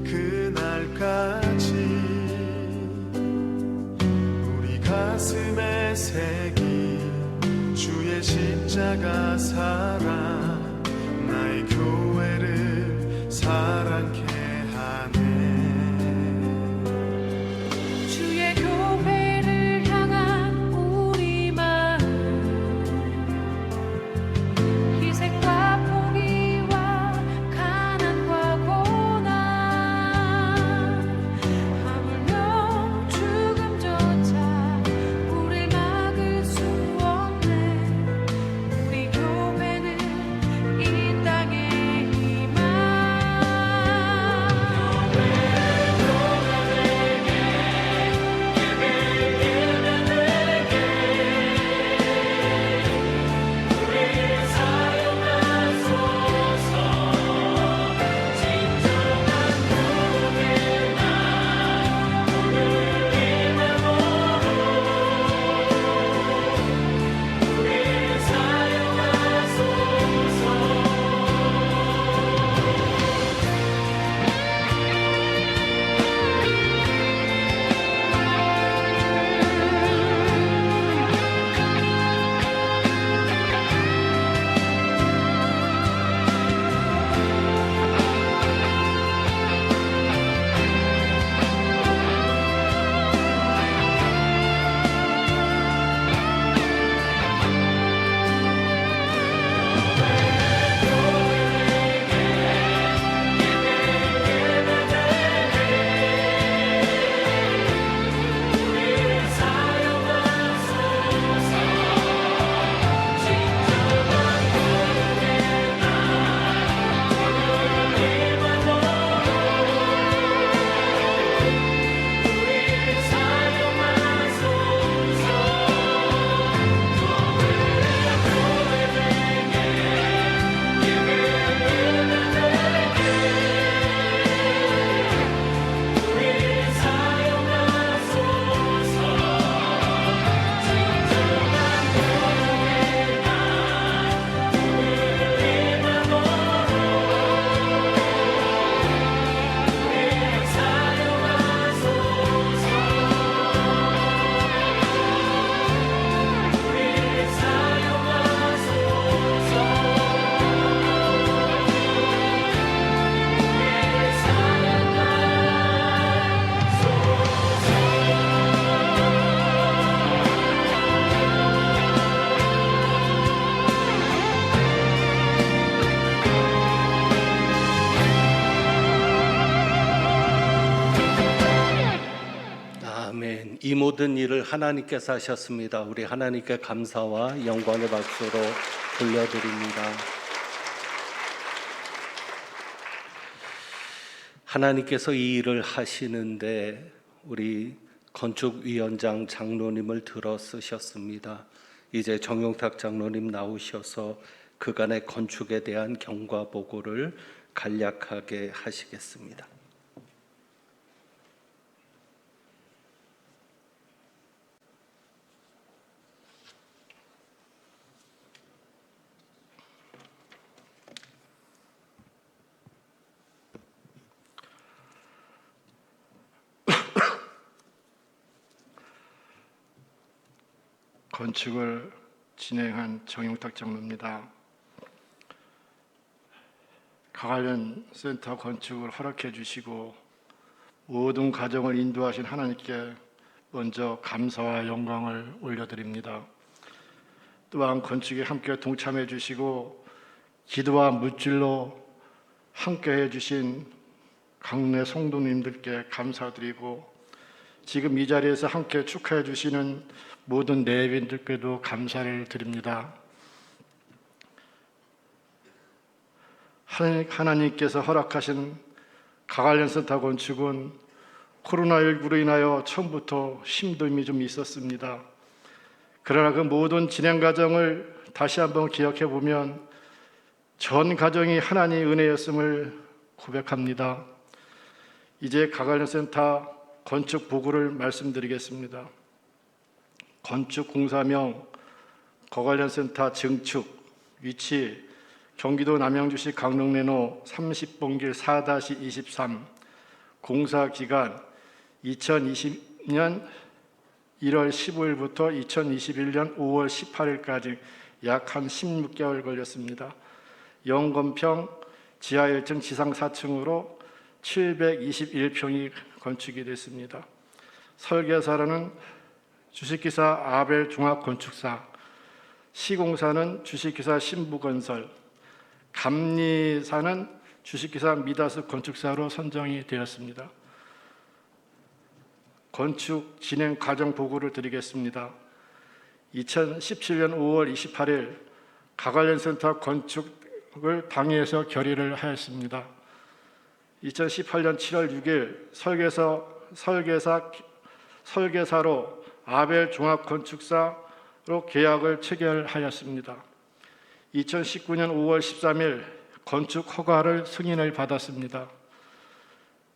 그날까지 우리 가슴에 새긴 주의 십자가 사랑 나의 교회를 사랑케 하네. 주의 교회를 향한 우리 마음 희생과 포기와 가난과 고난 하물며 죽음조차 우릴 막을 수 없네. 이 모든 일을 하나님께서 하셨습니다. 우리 하나님께 감사와 영광의 박수로 돌려드립니다. 하나님께서 이 일을 하시는데 우리 건축위원장 장로님을 들어 쓰셨습니다. 이제 정용탁 장로님 나오셔서 그간의 건축에 대한 경과 보고를 간략하게 하시겠습니다. 건축을 진행한 정용탁 장로입니다. 가관련 센터 건축을 허락해 주시고 모든 과정을 인도하신 하나님께 먼저 감사와 영광을 올려드립니다. 또한 건축에 함께 동참해 주시고 기도와 물질로 함께 해 주신 강내 성도님들께 감사드리고 지금 이 자리에서 함께 축하해 주시는 모든 내빈들께도 감사를 드립니다. 하나님께서 허락하신 가관련 센터 건축은 코로나19로 인하여 처음부터 힘듦이 좀 있었습니다. 그러나 그 모든 진행 과정을 다시 한번 기억해 보면 전 과정이 하나님의 은혜였음을 고백합니다. 이제 가관련 센터 건축 보고를 말씀드리겠습니다. 건축 공사명 가관련 센터 증축 위치 경기도 남양주시 강릉내로 30번길 4-23 공사 기간 2020년 1월 15일부터 2021년 5월 18일까지 약 한 16개월 걸렸습니다. 영건평 지하 1층 지상 4층으로 721평이 건축이 됐습니다. 설계사로는 주식기사 아벨 종합건축사, 시공사는 주식기사 신부건설, 감리사는 주식기사 미다스 건축사로 선정이 되었습니다. 건축 진행 과정 보고를 드리겠습니다. 2017년 5월 28일 가관련 센터 건축을 당회에서 결의를 하였습니다. 2018년 7월 6일 설계사로 아벨 종합건축사로 계약을 체결하였습니다. 2019년 5월 13일 건축 허가를 승인을 받았습니다.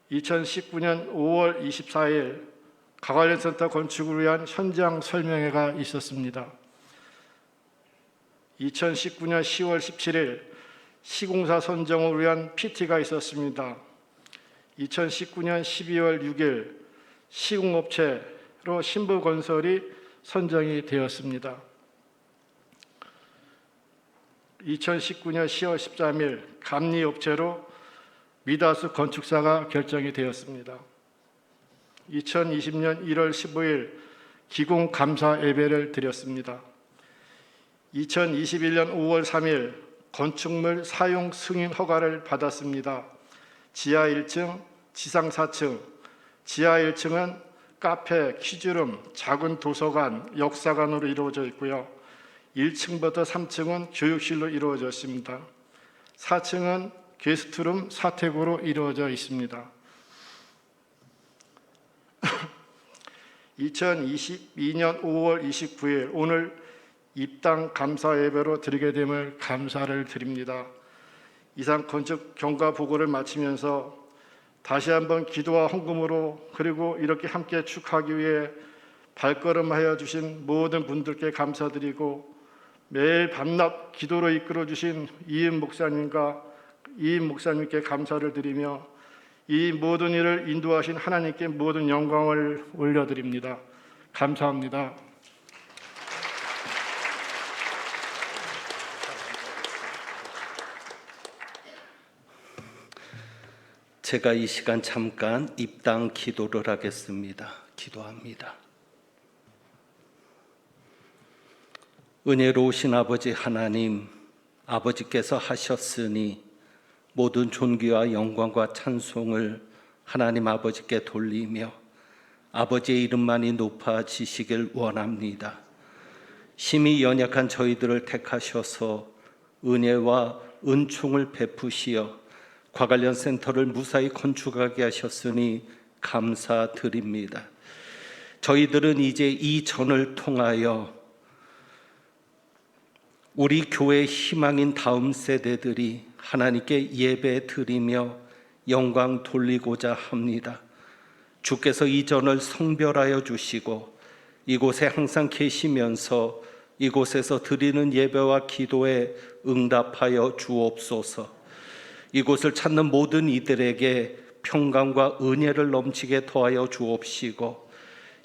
2019년 5월 24일 가관련 센터 건축을 위한 현장 설명회가 있었습니다. 2019년 10월 17일 시공사 선정을 위한 PT가 있었습니다. 2019년 12월 6일 시공업체로 신부건설이 선정이 되었습니다. 2019년 10월 13일 감리업체로 미다스 건축사가 결정이 되었습니다. 2020년 1월 15일 기공감사 예배를 드렸습니다. 2021년 5월 3일 건축물 사용 승인 허가를 받았습니다. 지하 1층, 지상 4층, 지하 1층은 카페, 퀴즈룸, 작은 도서관, 역사관으로 이루어져 있고요. 1층부터 3층은 교육실로 이루어져 있습니다. 4층은 게스트룸, 사택으로 이루어져 있습니다. 2022년 5월 29일 오늘 입당 감사 예배로 드리게 됨을 감사를 드립니다. 이상 건축 경과 보고를 마치면서 다시 한번 기도와 헌금으로 그리고 이렇게 함께 축하하기 위해 발걸음하여 주신 모든 분들께 감사드리고 매일 밤낮 기도로 이끌어 주신 이인 목사님께 감사를 드리며 이 모든 일을 인도하신 하나님께 모든 영광을 올려드립니다. 감사합니다. 제가 이 시간 잠깐 입당 기도를 하겠습니다. 기도합니다. 은혜로우신 아버지 하나님, 아버지께서 하셨으니 모든 존귀와 영광과 찬송을 하나님 아버지께 돌리며 아버지의 이름만이 높아지시길 원합니다. 심히 연약한 저희들을 택하셔서 은혜와 은총을 베푸시어 과관련 센터를 무사히 건축하게 하셨으니 감사드립니다. 저희들은 이제 이 전을 통하여 우리 교회의 희망인 다음 세대들이 하나님께 예배 드리며 영광 돌리고자 합니다. 주께서 이 전을 성별하여 주시고 이곳에 항상 계시면서 이곳에서 드리는 예배와 기도에 응답하여 주옵소서. 이곳을 찾는 모든 이들에게 평강과 은혜를 넘치게 더하여 주옵시고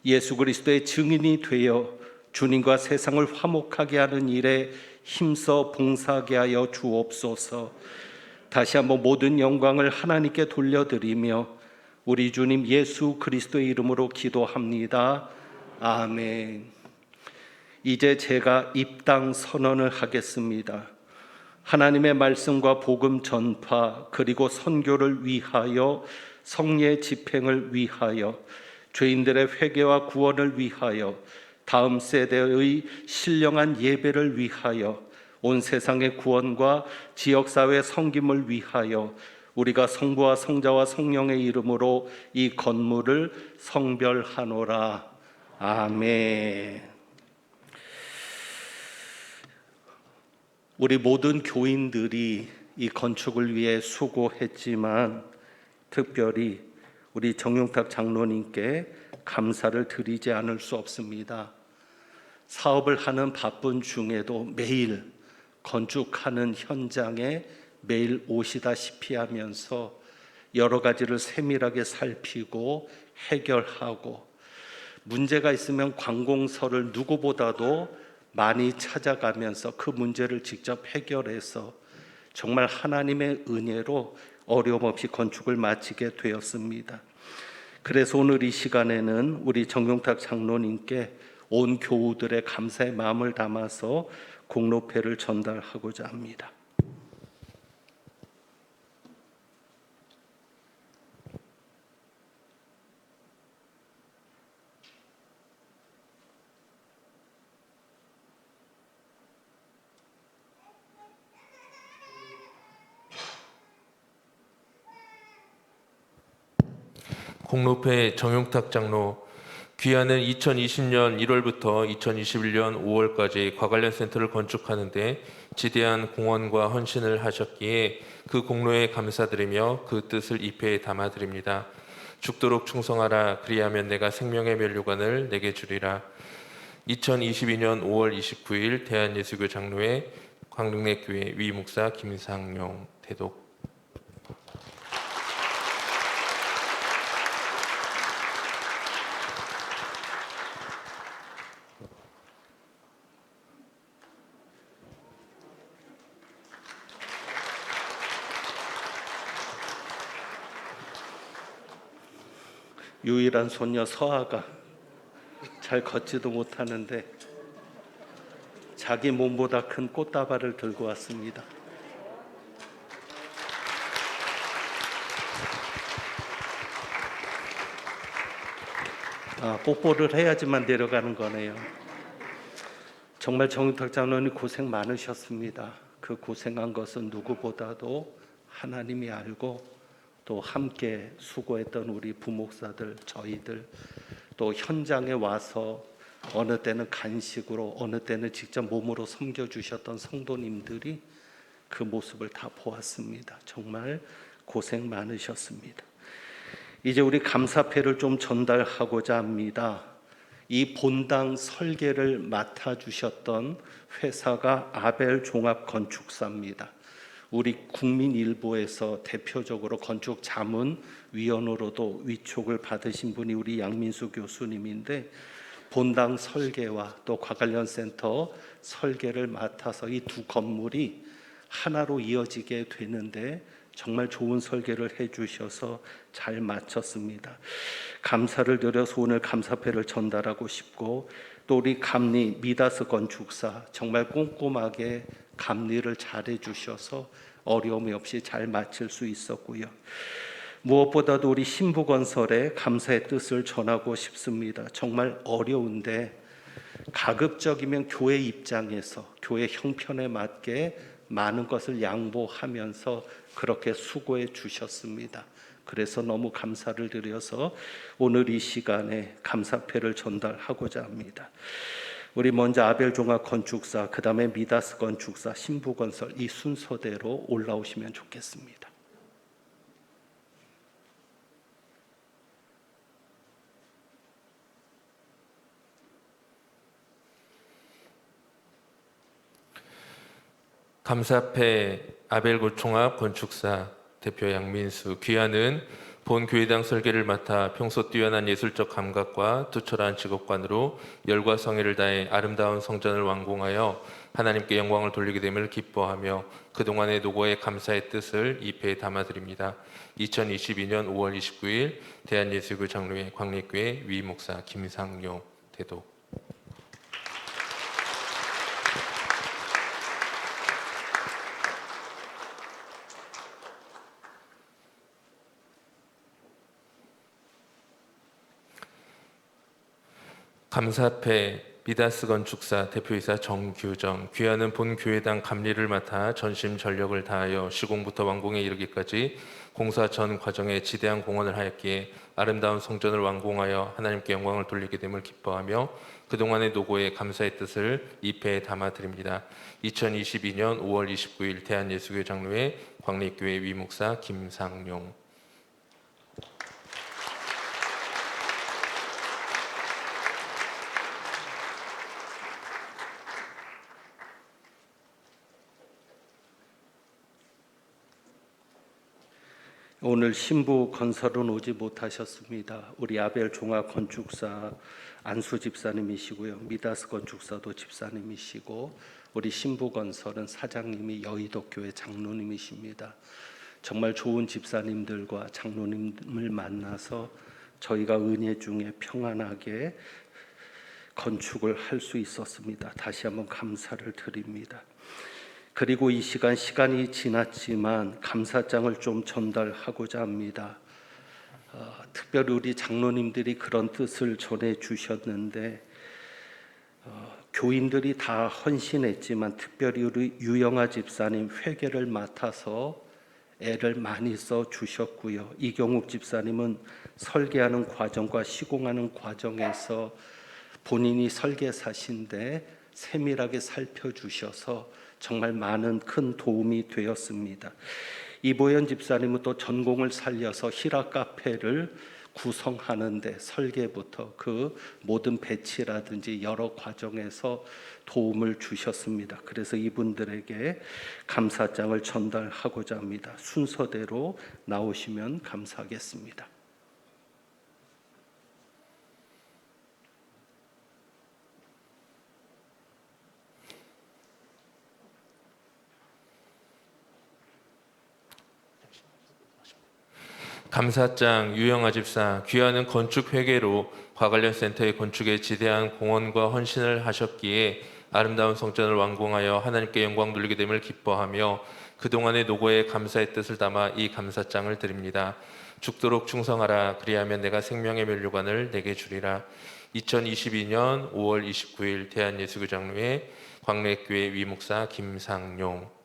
예수 그리스도의 증인이 되어 주님과 세상을 화목하게 하는 일에 힘써 봉사하게 하여 주옵소서. 다시 한번 모든 영광을 하나님께 돌려드리며 우리 주님 예수 그리스도의 이름으로 기도합니다. 아멘. 이제 제가 입당 선언을 하겠습니다. 하나님의 말씀과 복음 전파 그리고 선교를 위하여 성례 집행을 위하여 죄인들의 회개와 구원을 위하여 다음 세대의 신령한 예배를 위하여 온 세상의 구원과 지역사회 섬김을 위하여 우리가 성부와 성자와 성령의 이름으로 이 건물을 성별하노라. 아멘. 우리 모든 교인들이 이 건축을 위해 수고했지만 특별히 우리 정용탁 장로님께 감사를 드리지 않을 수 없습니다. 사업을 하는 바쁜 중에도 매일 건축하는 현장에 매일 오시다시피 하면서 여러 가지를 세밀하게 살피고 해결하고 문제가 있으면 관공서를 누구보다도 많이 찾아가면서 그 문제를 직접 해결해서 정말 하나님의 은혜로 어려움 없이 건축을 마치게 되었습니다. 그래서 오늘 이 시간에는 우리 정용탁 장로님께 온 교우들의 감사의 마음을 담아서 공로패를 전달하고자 합니다. 공로패 정용탁 장로, 귀하는 2020년 1월부터 2021년 5월까지 과관련 센터를 건축하는 데 지대한 공헌과 헌신을 하셨기에 그 공로에 감사드리며 그 뜻을 입회에 담아드립니다. 죽도록 충성하라. 그리하면 내가 생명의 면류관을 내게 주리라. 2022년 5월 29일 대한예수교 장로회 광릉내교회 위목사 김상용 대독. 유일한 손녀 서아가 잘 걷지도 못하는데 자기 몸보다 큰 꽃다발을 들고 왔습니다. 뽀뽀를 해야지만 내려가는 거네요. 정말 정탁 장로님 고생 많으셨습니다. 그 고생한 것은 누구보다도 하나님이 알고 또 함께 수고했던 우리 부목사들, 저희들, 또 현장에 와서 어느 때는 간식으로, 어느 때는 직접 몸으로 섬겨주셨던 성도님들이 그 모습을 다 보았습니다. 정말 고생 많으셨습니다. 이제 우리 감사패를 좀 전달하고자 합니다. 이 본당 설계를 맡아주셨던 회사가 아벨 종합건축사입니다. 우리 국민일보에서 대표적으로 건축 자문위원으로도 위촉을 받으신 분이 우리 양민수 교수님인데 본당 설계와 또 과관련 센터 설계를 맡아서 이 두 건물이 하나로 이어지게 되는데 정말 좋은 설계를 해주셔서 잘 마쳤습니다. 감사를 드려서 오늘 감사패를 전달하고 싶고 또 우리 감리 미다스 건축사 정말 꼼꼼하게 감리를 잘 해주셔서 어려움이 없이 잘 마칠 수 있었고요. 무엇보다도 우리 신부건설에 감사의 뜻을 전하고 싶습니다. 정말 어려운데 가급적이면 교회 입장에서 교회 형편에 맞게 많은 것을 양보하면서 그렇게 수고해 주셨습니다. 그래서 너무 감사를 드려서 오늘 이 시간에 감사패를 전달하고자 합니다. 우리 먼저 아벨 종합 건축사, 그 다음에 미다스 건축사, 신부건설 이 순서대로 올라오시면 좋겠습니다. 감사패 아벨 종합 건축사 대표 양민수, 귀하는 본 교회당 설계를 맡아 평소 뛰어난 예술적 감각과 투철한 직업관으로 열과 성의를 다해 아름다운 성전을 완공하여 하나님께 영광을 돌리게 됨을 기뻐하며 그동안의 노고에 감사의 뜻을 이 패에 담아드립니다. 2022년 5월 29일 대한예수교 장로회 광립교회 위목사 김상용 대독. 감사패 미다스 건축사 대표이사 정규정, 귀하는 본 교회당 감리를 맡아 전심 전력을 다하여 시공부터 완공에 이르기까지 공사 전 과정에 지대한 공헌을 하였기에 아름다운 성전을 완공하여 하나님께 영광을 돌리게 됨을 기뻐하며 그동안의 노고에 감사의 뜻을 이 패에 담아드립니다. 2022년 5월 29일 대한예수교 장로회 광립교회 위목사 김상용. 오늘 신부 건설은 오지 못하셨습니다. 우리 아벨 종합 건축사 안수 집사님이시고요. 미다스 건축사도 집사님이시고 우리 신부 건설은 사장님이 여의도 교회 장로님이십니다. 정말 좋은 집사님들과 장로님을 만나서 저희가 은혜 중에 평안하게 건축을 할 수 있었습니다. 다시 한번 감사를 드립니다. 그리고 이 시간이 지났지만 감사장을 좀 전달하고자 합니다. 특별히 우리 장로님들이 그런 뜻을 전해 주셨는데 교인들이 다 헌신했지만 특별히 우리 유영아 집사님 회계를 맡아서 애를 많이 써 주셨고요. 이경욱 집사님은 설계하는 과정과 시공하는 과정에서 본인이 설계사신데 세밀하게 살펴주셔서 정말 많은 큰 도움이 되었습니다. 이보현 집사님은 또 전공을 살려서 히라 카페를 구성하는데 설계부터 그 모든 배치라든지 여러 과정에서 도움을 주셨습니다. 그래서 이분들에게 감사장을 전달하고자 합니다. 순서대로 나오시면 감사하겠습니다. 감사장 유영아 집사, 귀하는 건축 회계로 과관련 센터의 건축에 지대한 공헌과 헌신을 하셨기에 아름다운 성전을 완공하여 하나님께 영광 돌리게 됨을 기뻐하며 그동안의 노고에 감사의 뜻을 담아 이 감사장을 드립니다. 죽도록 충성하라. 그리하면 내가 생명의 면류관을 내게 주리라. 2022년 5월 29일 대한예수교 장로회 광래교회 위목사 김상용.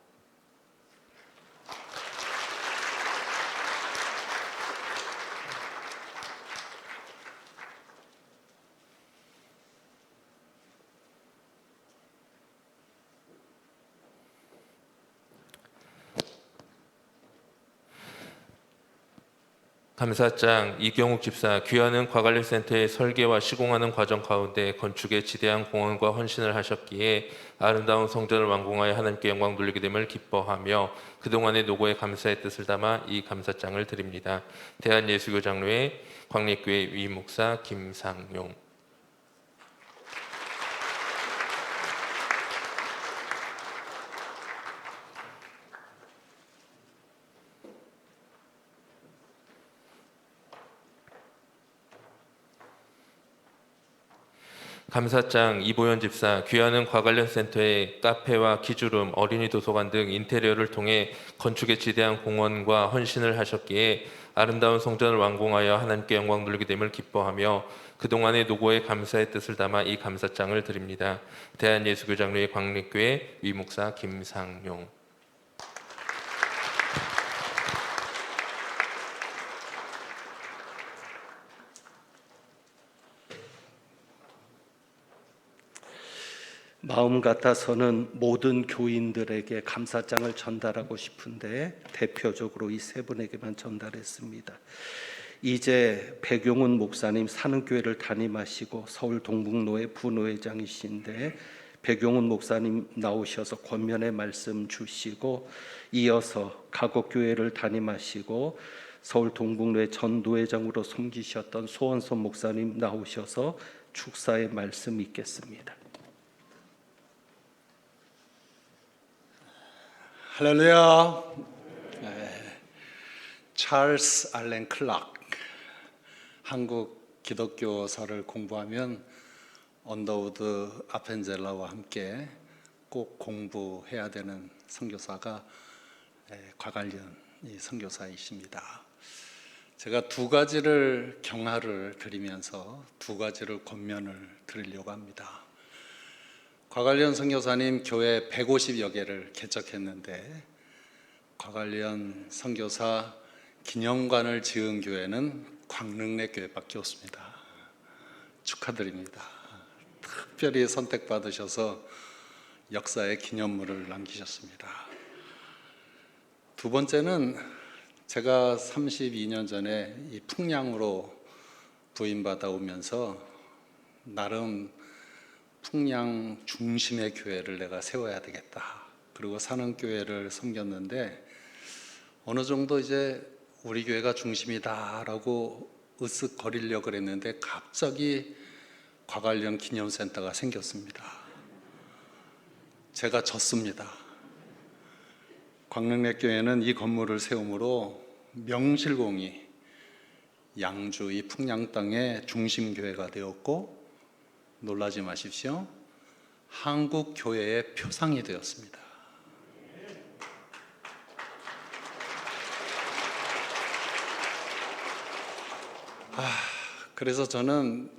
감사장 이경욱 집사, 귀하는 과관련 센터의 설계와 시공하는 과정 가운데 건축에 지대한 공헌과 헌신을 하셨기에 아름다운 성전을 완공하여 하나님께 영광 돌리게 됨을 기뻐하며 그동안의 노고에 감사의 뜻을 담아 이 감사장을 드립니다. 대한예수교 장로회 광립교회 위목사 김상용. 감사장 이보현 집사, 귀하는 과관련 센터의 카페와 키주룸, 어린이 도서관 등 인테리어를 통해 건축에 지대한 공헌과 헌신을 하셨기에 아름다운 성전을 완공하여 하나님께 영광 돌리게 됨을 기뻐하며 그동안의 노고에 감사의 뜻을 담아 이 감사장을 드립니다. 대한예수교장로회 광립교회 위목사 김상용. 마음 같아서는 모든 교인들에게 감사장을 전달하고 싶은데 대표적으로 이 세 분에게만 전달했습니다. 이제 백용훈 목사님 산흥교회를 담임하시고 서울 동북노회 부노회장이신데 백용훈 목사님 나오셔서 권면의 말씀 주시고, 이어서 가곡교회를 담임하시고 서울 동북노회 전노회장으로 섬기셨던 소원선 목사님 나오셔서 축사의 말씀 있겠습니다. 할렐루야. 찰스 알렌 클락, 한국 기독교사를 공부하면 언더우드 아펜젤라와 함께 꼭 공부해야 되는 선교사가 곽알련 이 선교사이십니다. 제가 두 가지를 경하를 드리면서 두 가지를 권면을 드리려고 합니다. 곽알련 선교사님 교회 150여 개를 개척했는데 곽알련 선교사 기념관을 지은 교회는 광릉내 교회밖에 없습니다. 축하드립니다. 특별히 선택받으셔서 역사의 기념물을 남기셨습니다. 두 번째는 제가 32년 전에 이 풍량으로 부임받아 오면서 나름 풍량 중심의 교회를 내가 세워야 되겠다. 그리고 산흥교회를 섬겼는데 어느 정도 이제 우리 교회가 중심이다라고 으쓱거리려고 그랬는데 갑자기 곽알련 기념센터가 생겼습니다. 제가 졌습니다. 광릉내 교회는 이 건물을 세움으로 명실공히 양주 이 풍량 땅의 중심교회가 되었고, 놀라지 마십시오, 한국 교회의 표상이 되었습니다. 그래서 저는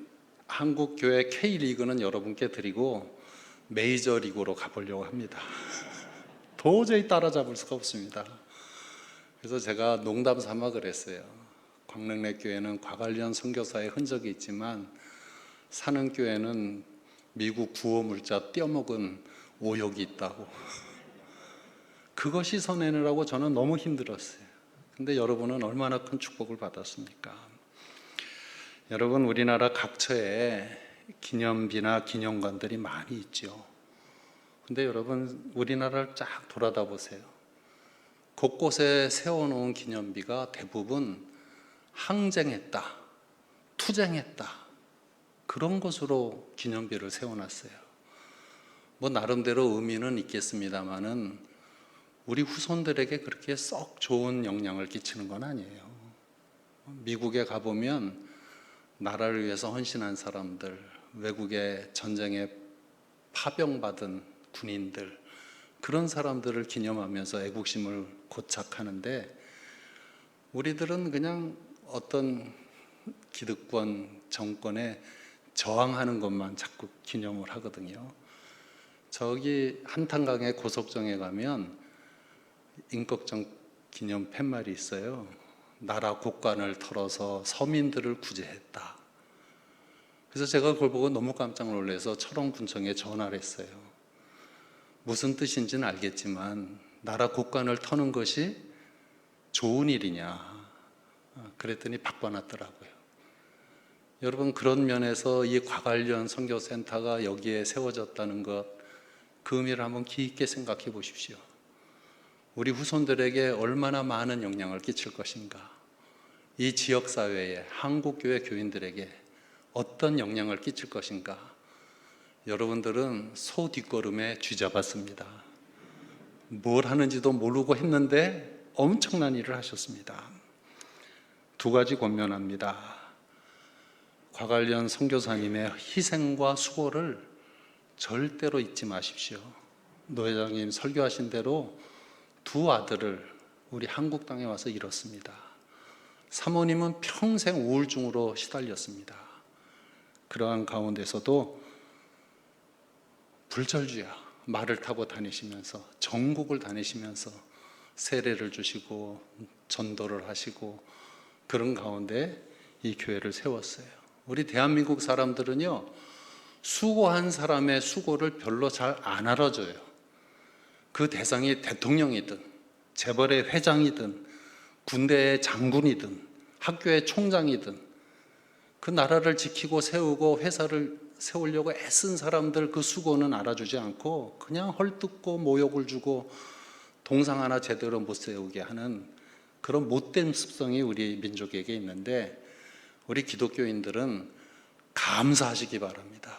한국 교회 K리그는 여러분께 드리고 메이저리그로 가보려고 합니다. 도저히 따라잡을 수가 없습니다. 그래서 제가 농담 삼아 그랬어요. 광릉내 교회는 곽알련 선교사의 흔적이 있지만 산흥교회는 미국 구호물자 떼어먹은 오역이 있다고. 그거 씻어내느라고 저는 너무 힘들었어요. 근데 여러분은 얼마나 큰 축복을 받았습니까? 여러분, 우리나라 각처에 기념비나 기념관들이 많이 있죠. 근데 여러분, 우리나라를 쫙 돌아다 보세요. 곳곳에 세워놓은 기념비가 대부분 항쟁했다, 투쟁했다, 그런 것으로 기념비를 세워놨어요. 뭐 나름대로 의미는 있겠습니다만은 우리 후손들에게 그렇게 썩 좋은 영향을 끼치는 건 아니에요. 미국에 가보면 나라를 위해서 헌신한 사람들, 외국의 전쟁에 파병받은 군인들, 그런 사람들을 기념하면서 애국심을 고착하는데, 우리들은 그냥 어떤 기득권 정권에 저항하는 것만 자꾸 기념을 하거든요. 저기 한탄강의 고석정에 가면 임꺽정 기념 팻말이 있어요. 나라 곳간을 털어서 서민들을 구제했다. 그래서 제가 그걸 보고 너무 깜짝 놀라서 철원군청에 전화를 했어요. 무슨 뜻인지는 알겠지만 나라 곳간을 터는 것이 좋은 일이냐. 그랬더니 바꿔놨더라고요. 여러분, 그런 면에서 이 곽알련 선교센터가 여기에 세워졌다는 것, 그 의미를 한번 깊게 생각해 보십시오. 우리 후손들에게 얼마나 많은 영향을 끼칠 것인가, 이 지역사회에, 한국교회 교인들에게 어떤 영향을 끼칠 것인가. 여러분들은 소 뒷걸음에 쥐잡았습니다. 뭘 하는지도 모르고 했는데 엄청난 일을 하셨습니다. 두 가지 권면합니다. 곽알련 선교사님의 희생과 수고를 절대로 잊지 마십시오. 노 회장님 설교하신 대로 두 아들을 우리 한국 땅에 와서 잃었습니다. 사모님은 평생 우울증으로 시달렸습니다. 그러한 가운데서도 불철주야 말을 타고 다니시면서 전국을 다니시면서 세례를 주시고 전도를 하시고 그런 가운데 이 교회를 세웠어요. 우리 대한민국 사람들은요, 수고한 사람의 수고를 별로 잘 안 알아줘요. 그 대상이 대통령이든 재벌의 회장이든 군대의 장군이든 학교의 총장이든 그 나라를 지키고 세우고 회사를 세우려고 애쓴 사람들 그 수고는 알아주지 않고 그냥 헐뜯고 모욕을 주고 동상 하나 제대로 못 세우게 하는 그런 못된 습성이 우리 민족에게 있는데, 우리 기독교인들은 감사하시기 바랍니다.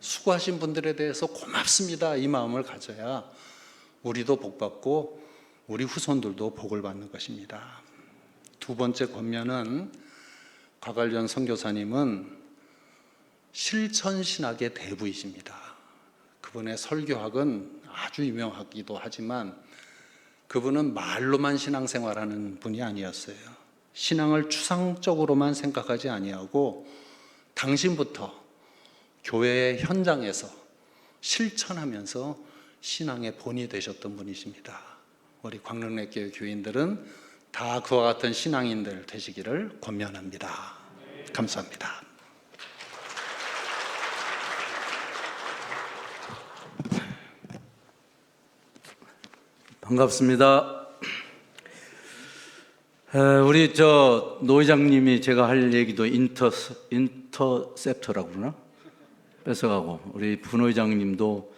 수고하신 분들에 대해서 고맙습니다, 이 마음을 가져야 우리도 복받고 우리 후손들도 복을 받는 것입니다. 두 번째 권면은, 곽알련 선교사님은 실천신학의 대부이십니다. 그분의 설교학은 아주 유명하기도 하지만 그분은 말로만 신앙생활하는 분이 아니었어요. 신앙을 추상적으로만 생각하지 아니하고 당신부터 교회의 현장에서 실천하면서 신앙의 본이 되셨던 분이십니다. 우리 광릉내교회 교인들은 다 그와 같은 신앙인들 되시기를 권면합니다. 감사합니다. 반갑습니다. 우리 노 회장님이 제가 할 얘기도 인터셉터라고 그러나? 뺏어가고, 우리 분 회장님도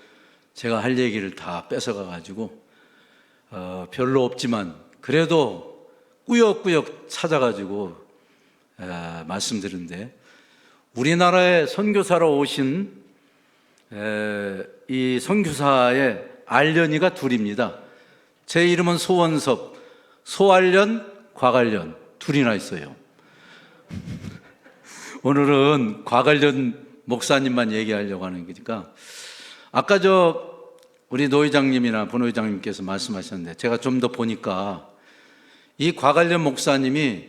제가 할 얘기를 다 뺏어가가지고 별로 없지만 그래도 꾸역꾸역 찾아가지고 말씀드리는데, 우리나라에 선교사로 오신 이 선교사의 알련이가 둘입니다. 제 이름은 소원섭, 소알련, 곽알련 둘이나 있어요. 오늘은 곽알련 목사님만 얘기하려고 하는 거니까, 아까 우리 노 회장님이나 본 회장님께서 말씀하셨는데 제가 좀 더 보니까 이 곽알련 목사님이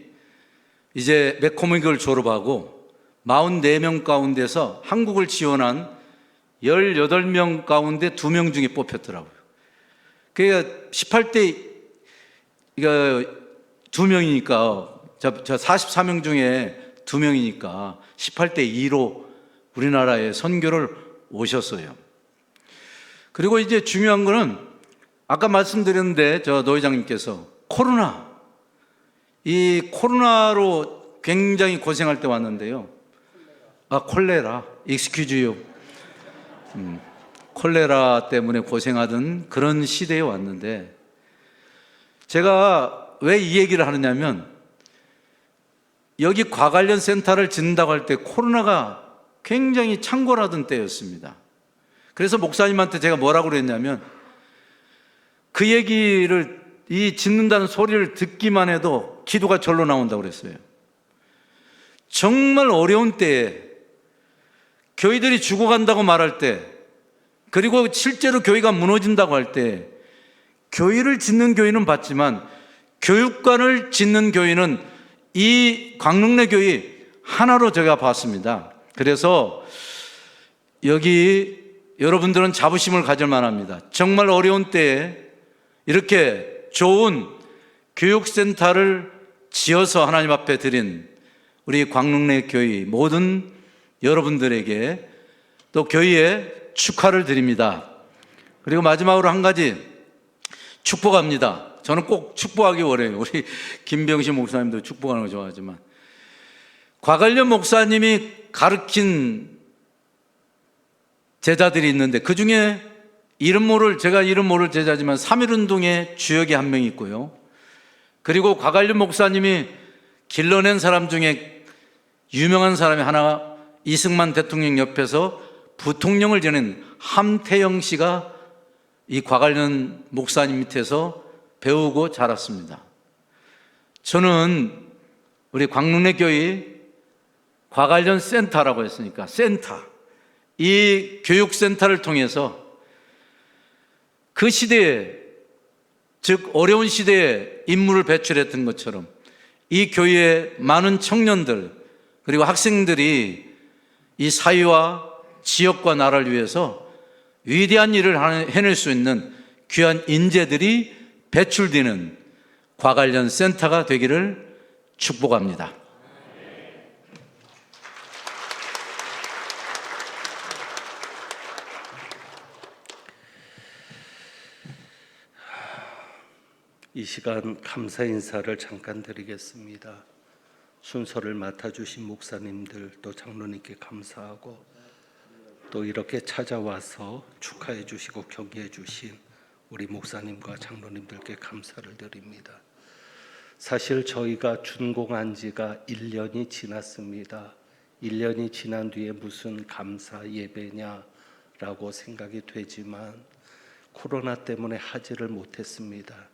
이제 맥코미글 졸업하고 44명 가운데서 한국을 지원한 18명 가운데 2명 중에 뽑혔더라고요. 그러니까 18대 2명이니까 저 44명 중에 2명이니까 18대 2로 우리나라에 선교를 오셨어요. 그리고 이제 중요한 거는 아까 말씀드렸는데 노 회장님께서 이 코로나로 굉장히 고생할 때 왔는데요. 콜레라, 익스큐즈요. 콜레라 때문에 고생하던 그런 시대에 왔는데, 제가 왜 이 얘기를 하느냐면, 여기 곽알련 센터를 짓는다고 할 때 코로나가 굉장히 창궐하던 때였습니다. 그래서 목사님한테 제가 뭐라고 그랬냐면, 그 얘기를, 이 짓는다는 소리를 듣기만 해도 기도가 절로 나온다고 그랬어요. 정말 어려운 때에 교회들이 죽어간다고 말할 때, 그리고 실제로 교회가 무너진다고 할 때, 교회를 짓는 교회는 봤지만 교육관을 짓는 교회는 이 광릉내 교회 하나로 제가 봤습니다. 그래서 여기 여러분들은 자부심을 가질 만합니다. 정말 어려운 때에 이렇게 좋은 교육센터를 지어서 하나님 앞에 드린 우리 광릉내 교회 모든 여러분들에게 또 교회에 축하를 드립니다. 그리고 마지막으로 한 가지 축복합니다. 저는 꼭 축복하기 원해요. 우리 김병신 목사님도 축복하는 거 좋아하지만, 곽알련 목사님이 가르친 제자들이 있는데 그 중에 제가 이름 모를 제자지만 3.1운동의 주역이 한 명 있고요. 그리고 곽알련 목사님이 길러낸 사람 중에 유명한 사람이 하나, 이승만 대통령 옆에서 부통령을 지낸 함태영 씨가 이 곽알련 목사님 밑에서 배우고 자랐습니다. 저는 우리 광릉내 교회 곽알련 센터라고 했으니까 센터, 이 교육센터를 통해서 그 시대에, 즉 어려운 시대에 인물을 배출했던 것처럼 이 교회의 많은 청년들 그리고 학생들이 이 사회와 지역과 나라를 위해서 위대한 일을 해낼 수 있는 귀한 인재들이 배출되는 과관련 센터가 되기를 축복합니다. 이 시간 감사 인사를 잠깐 드리겠습니다. 순서를 맡아주신 목사님들 또 장로님께 감사하고 또 이렇게 찾아와서 축하해 주시고 격려해 주신 우리 목사님과 장로님들께 감사를 드립니다. 사실 저희가 준공한 지가 1년이 지났습니다. 1년이 지난 뒤에 무슨 감사 예배냐라고 생각이 되지만 코로나 때문에 하지를 못했습니다.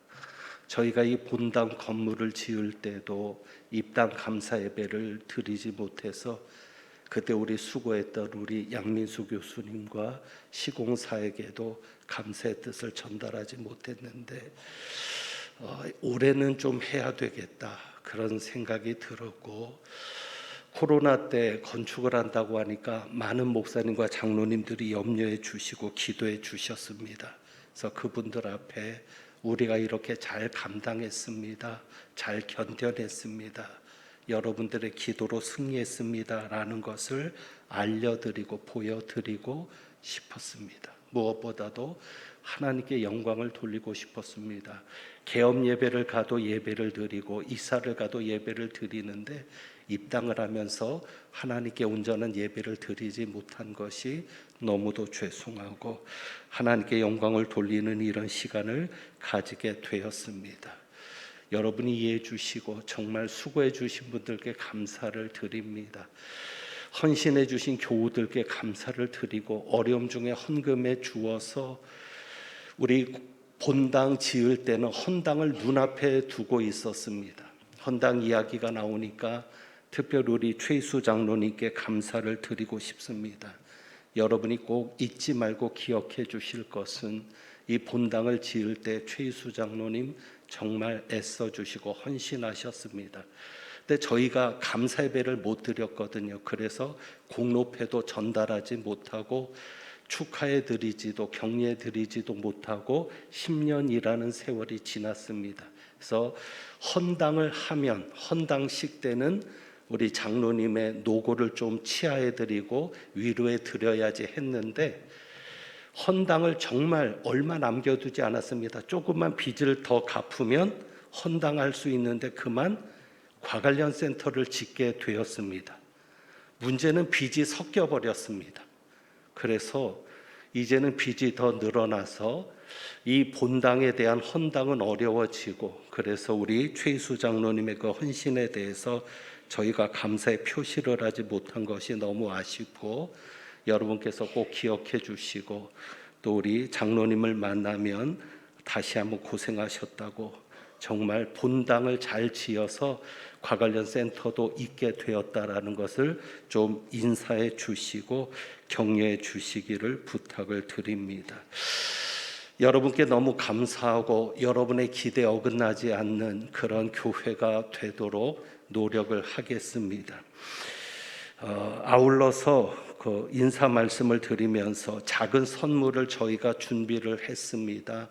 저희가 이 본당 건물을 지을 때도 입당 감사 예배를 드리지 못해서 그때 우리 수고했던 우리 양민수 교수님과 시공사에게도 감사의 뜻을 전달하지 못했는데 올해는 좀 해야 되겠다 그런 생각이 들었고, 코로나 때 건축을 한다고 하니까 많은 목사님과 장로님들이 염려해 주시고 기도해 주셨습니다. 그래서 그분들 앞에 우리가 이렇게 잘 감당했습니다. 잘 견뎌냈습니다. 여러분들의 기도로 승리했습니다. 라는 것을 알려드리고 보여드리고 싶었습니다. 무엇보다도 하나님께 영광을 돌리고 싶었습니다. 개업 예배를 가도 예배를 드리고 이사를 가도 예배를 드리는데 입당을 하면서 하나님께 온전한 예배를 드리지 못한 것이 너무도 죄송하고 하나님께 영광을 돌리는 이런 시간을 가지게 되었습니다. 여러분이 이해해 주시고 정말 수고해 주신 분들께 감사를 드립니다. 헌신해 주신 교우들께 감사를 드리고 어려움 중에 헌금해 주어서 우리 본당 지을 때는 헌당을 눈앞에 두고 있었습니다. 헌당 이야기가 나오니까 특별히 우리 최희수 장로님께 감사를 드리고 싶습니다. 여러분이 꼭 잊지 말고 기억해 주실 것은 이 본당을 지을 때 최희수 장로님 정말 애써 주시고 헌신하셨습니다. 근데 저희가 감사 예배를 못 드렸거든요. 그래서 공로패도 전달하지 못하고 축하해 드리지도 격려해 드리지도 못하고 10년이라는 세월이 지났습니다. 그래서 헌당을 하면 헌당식 때는 우리 장로님의 노고를 좀 치하해 드리고 위로해 드려야지 했는데 헌당을 정말 얼마 남겨두지 않았습니다. 조금만 빚을 더 갚으면 헌당할 수 있는데 그만 과관련 센터를 짓게 되었습니다. 문제는 빚이 섞여 버렸습니다. 그래서 이제는 빚이 더 늘어나서 이 본당에 대한 헌당은 어려워지고, 그래서 우리 최희수 장로님의 그 헌신에 대해서 저희가 감사의 표시를 하지 못한 것이 너무 아쉽고, 여러분께서 꼭 기억해 주시고 또 우리 장로님을 만나면 다시 한번 고생하셨다고, 정말 본당을 잘 지어서 과관련 센터도 있게 되었다라는 것을 좀 인사해 주시고 격려해 주시기를 부탁을 드립니다. 여러분께 너무 감사하고 여러분의 기대에 어긋나지 않는 그런 교회가 되도록 노력을 하겠습니다. 아울러서 그 인사 말씀을 드리면서 작은 선물을 저희가 준비를 했습니다.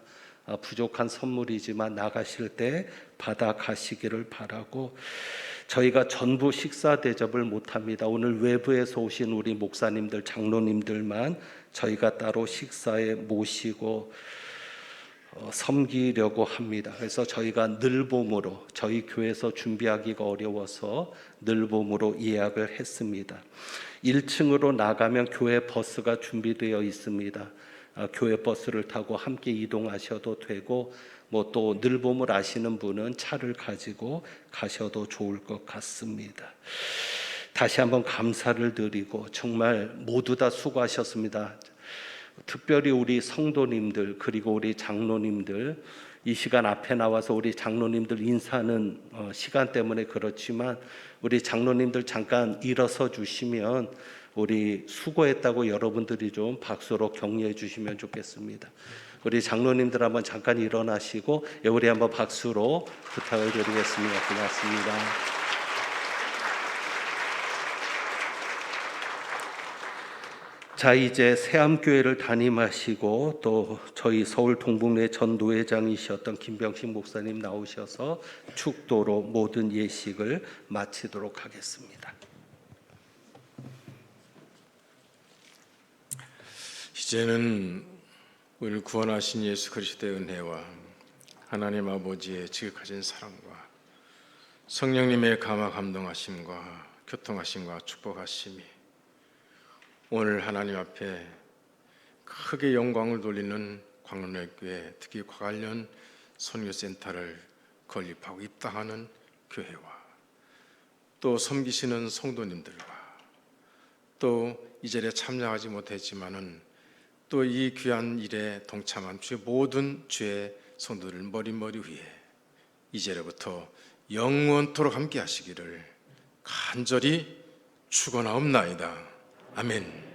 부족한 선물이지만 나가실 때 받아 가시기를 바라고, 저희가 전부 식사 대접을 못합니다. 오늘 외부에서 오신 우리 목사님들, 장로님들만 저희가 따로 식사에 모시고 섬기려고 합니다. 그래서 저희가 늘봄으로, 저희 교회에서 준비하기가 어려워서 늘봄으로 예약을 했습니다. 1층으로 나가면 교회 버스가 준비되어 있습니다. 교회 버스를 타고 함께 이동하셔도 되고, 뭐 또 늘봄을 아시는 분은 차를 가지고 가셔도 좋을 것 같습니다. 다시 한번 감사를 드리고 정말 모두 다 수고하셨습니다. 특별히 우리 성도님들 그리고 우리 장로님들, 이 시간 앞에 나와서 우리 장로님들 인사는 시간 때문에 그렇지만 우리 장로님들 잠깐 일어서 주시면 우리 수고했다고 여러분들이 좀 박수로 격려해 주시면 좋겠습니다. 우리 장로님들 한번 잠깐 일어나시고 우리 한번 박수로 부탁을 드리겠습니다. 고맙습니다. 자, 이제 새암교회를 담임하시고 또 저희 서울 동북내 전 노회장이셨던 김병식 목사님 나오셔서 축도로 모든 예식을 마치도록 하겠습니다. 이제는 우리를 구원하신 예수 그리스도의 은혜와 하나님 아버지의 지극하신 사랑과 성령님의 감화 감동하심과 교통하심과 축복하심이 오늘 하나님 앞에 크게 영광을 돌리는 광론회교회, 특히 과관련 선교센터를 건립하고 입당하는 교회와 또 섬기시는 성도님들과 또 이 자리에 참여하지 못했지만은 또 이 귀한 일에 동참한 주의 모든 주의 성도들 머리머리 위에 이제로부터 영원토록 함께 하시기를 간절히 축원하옵나이다. 아멘.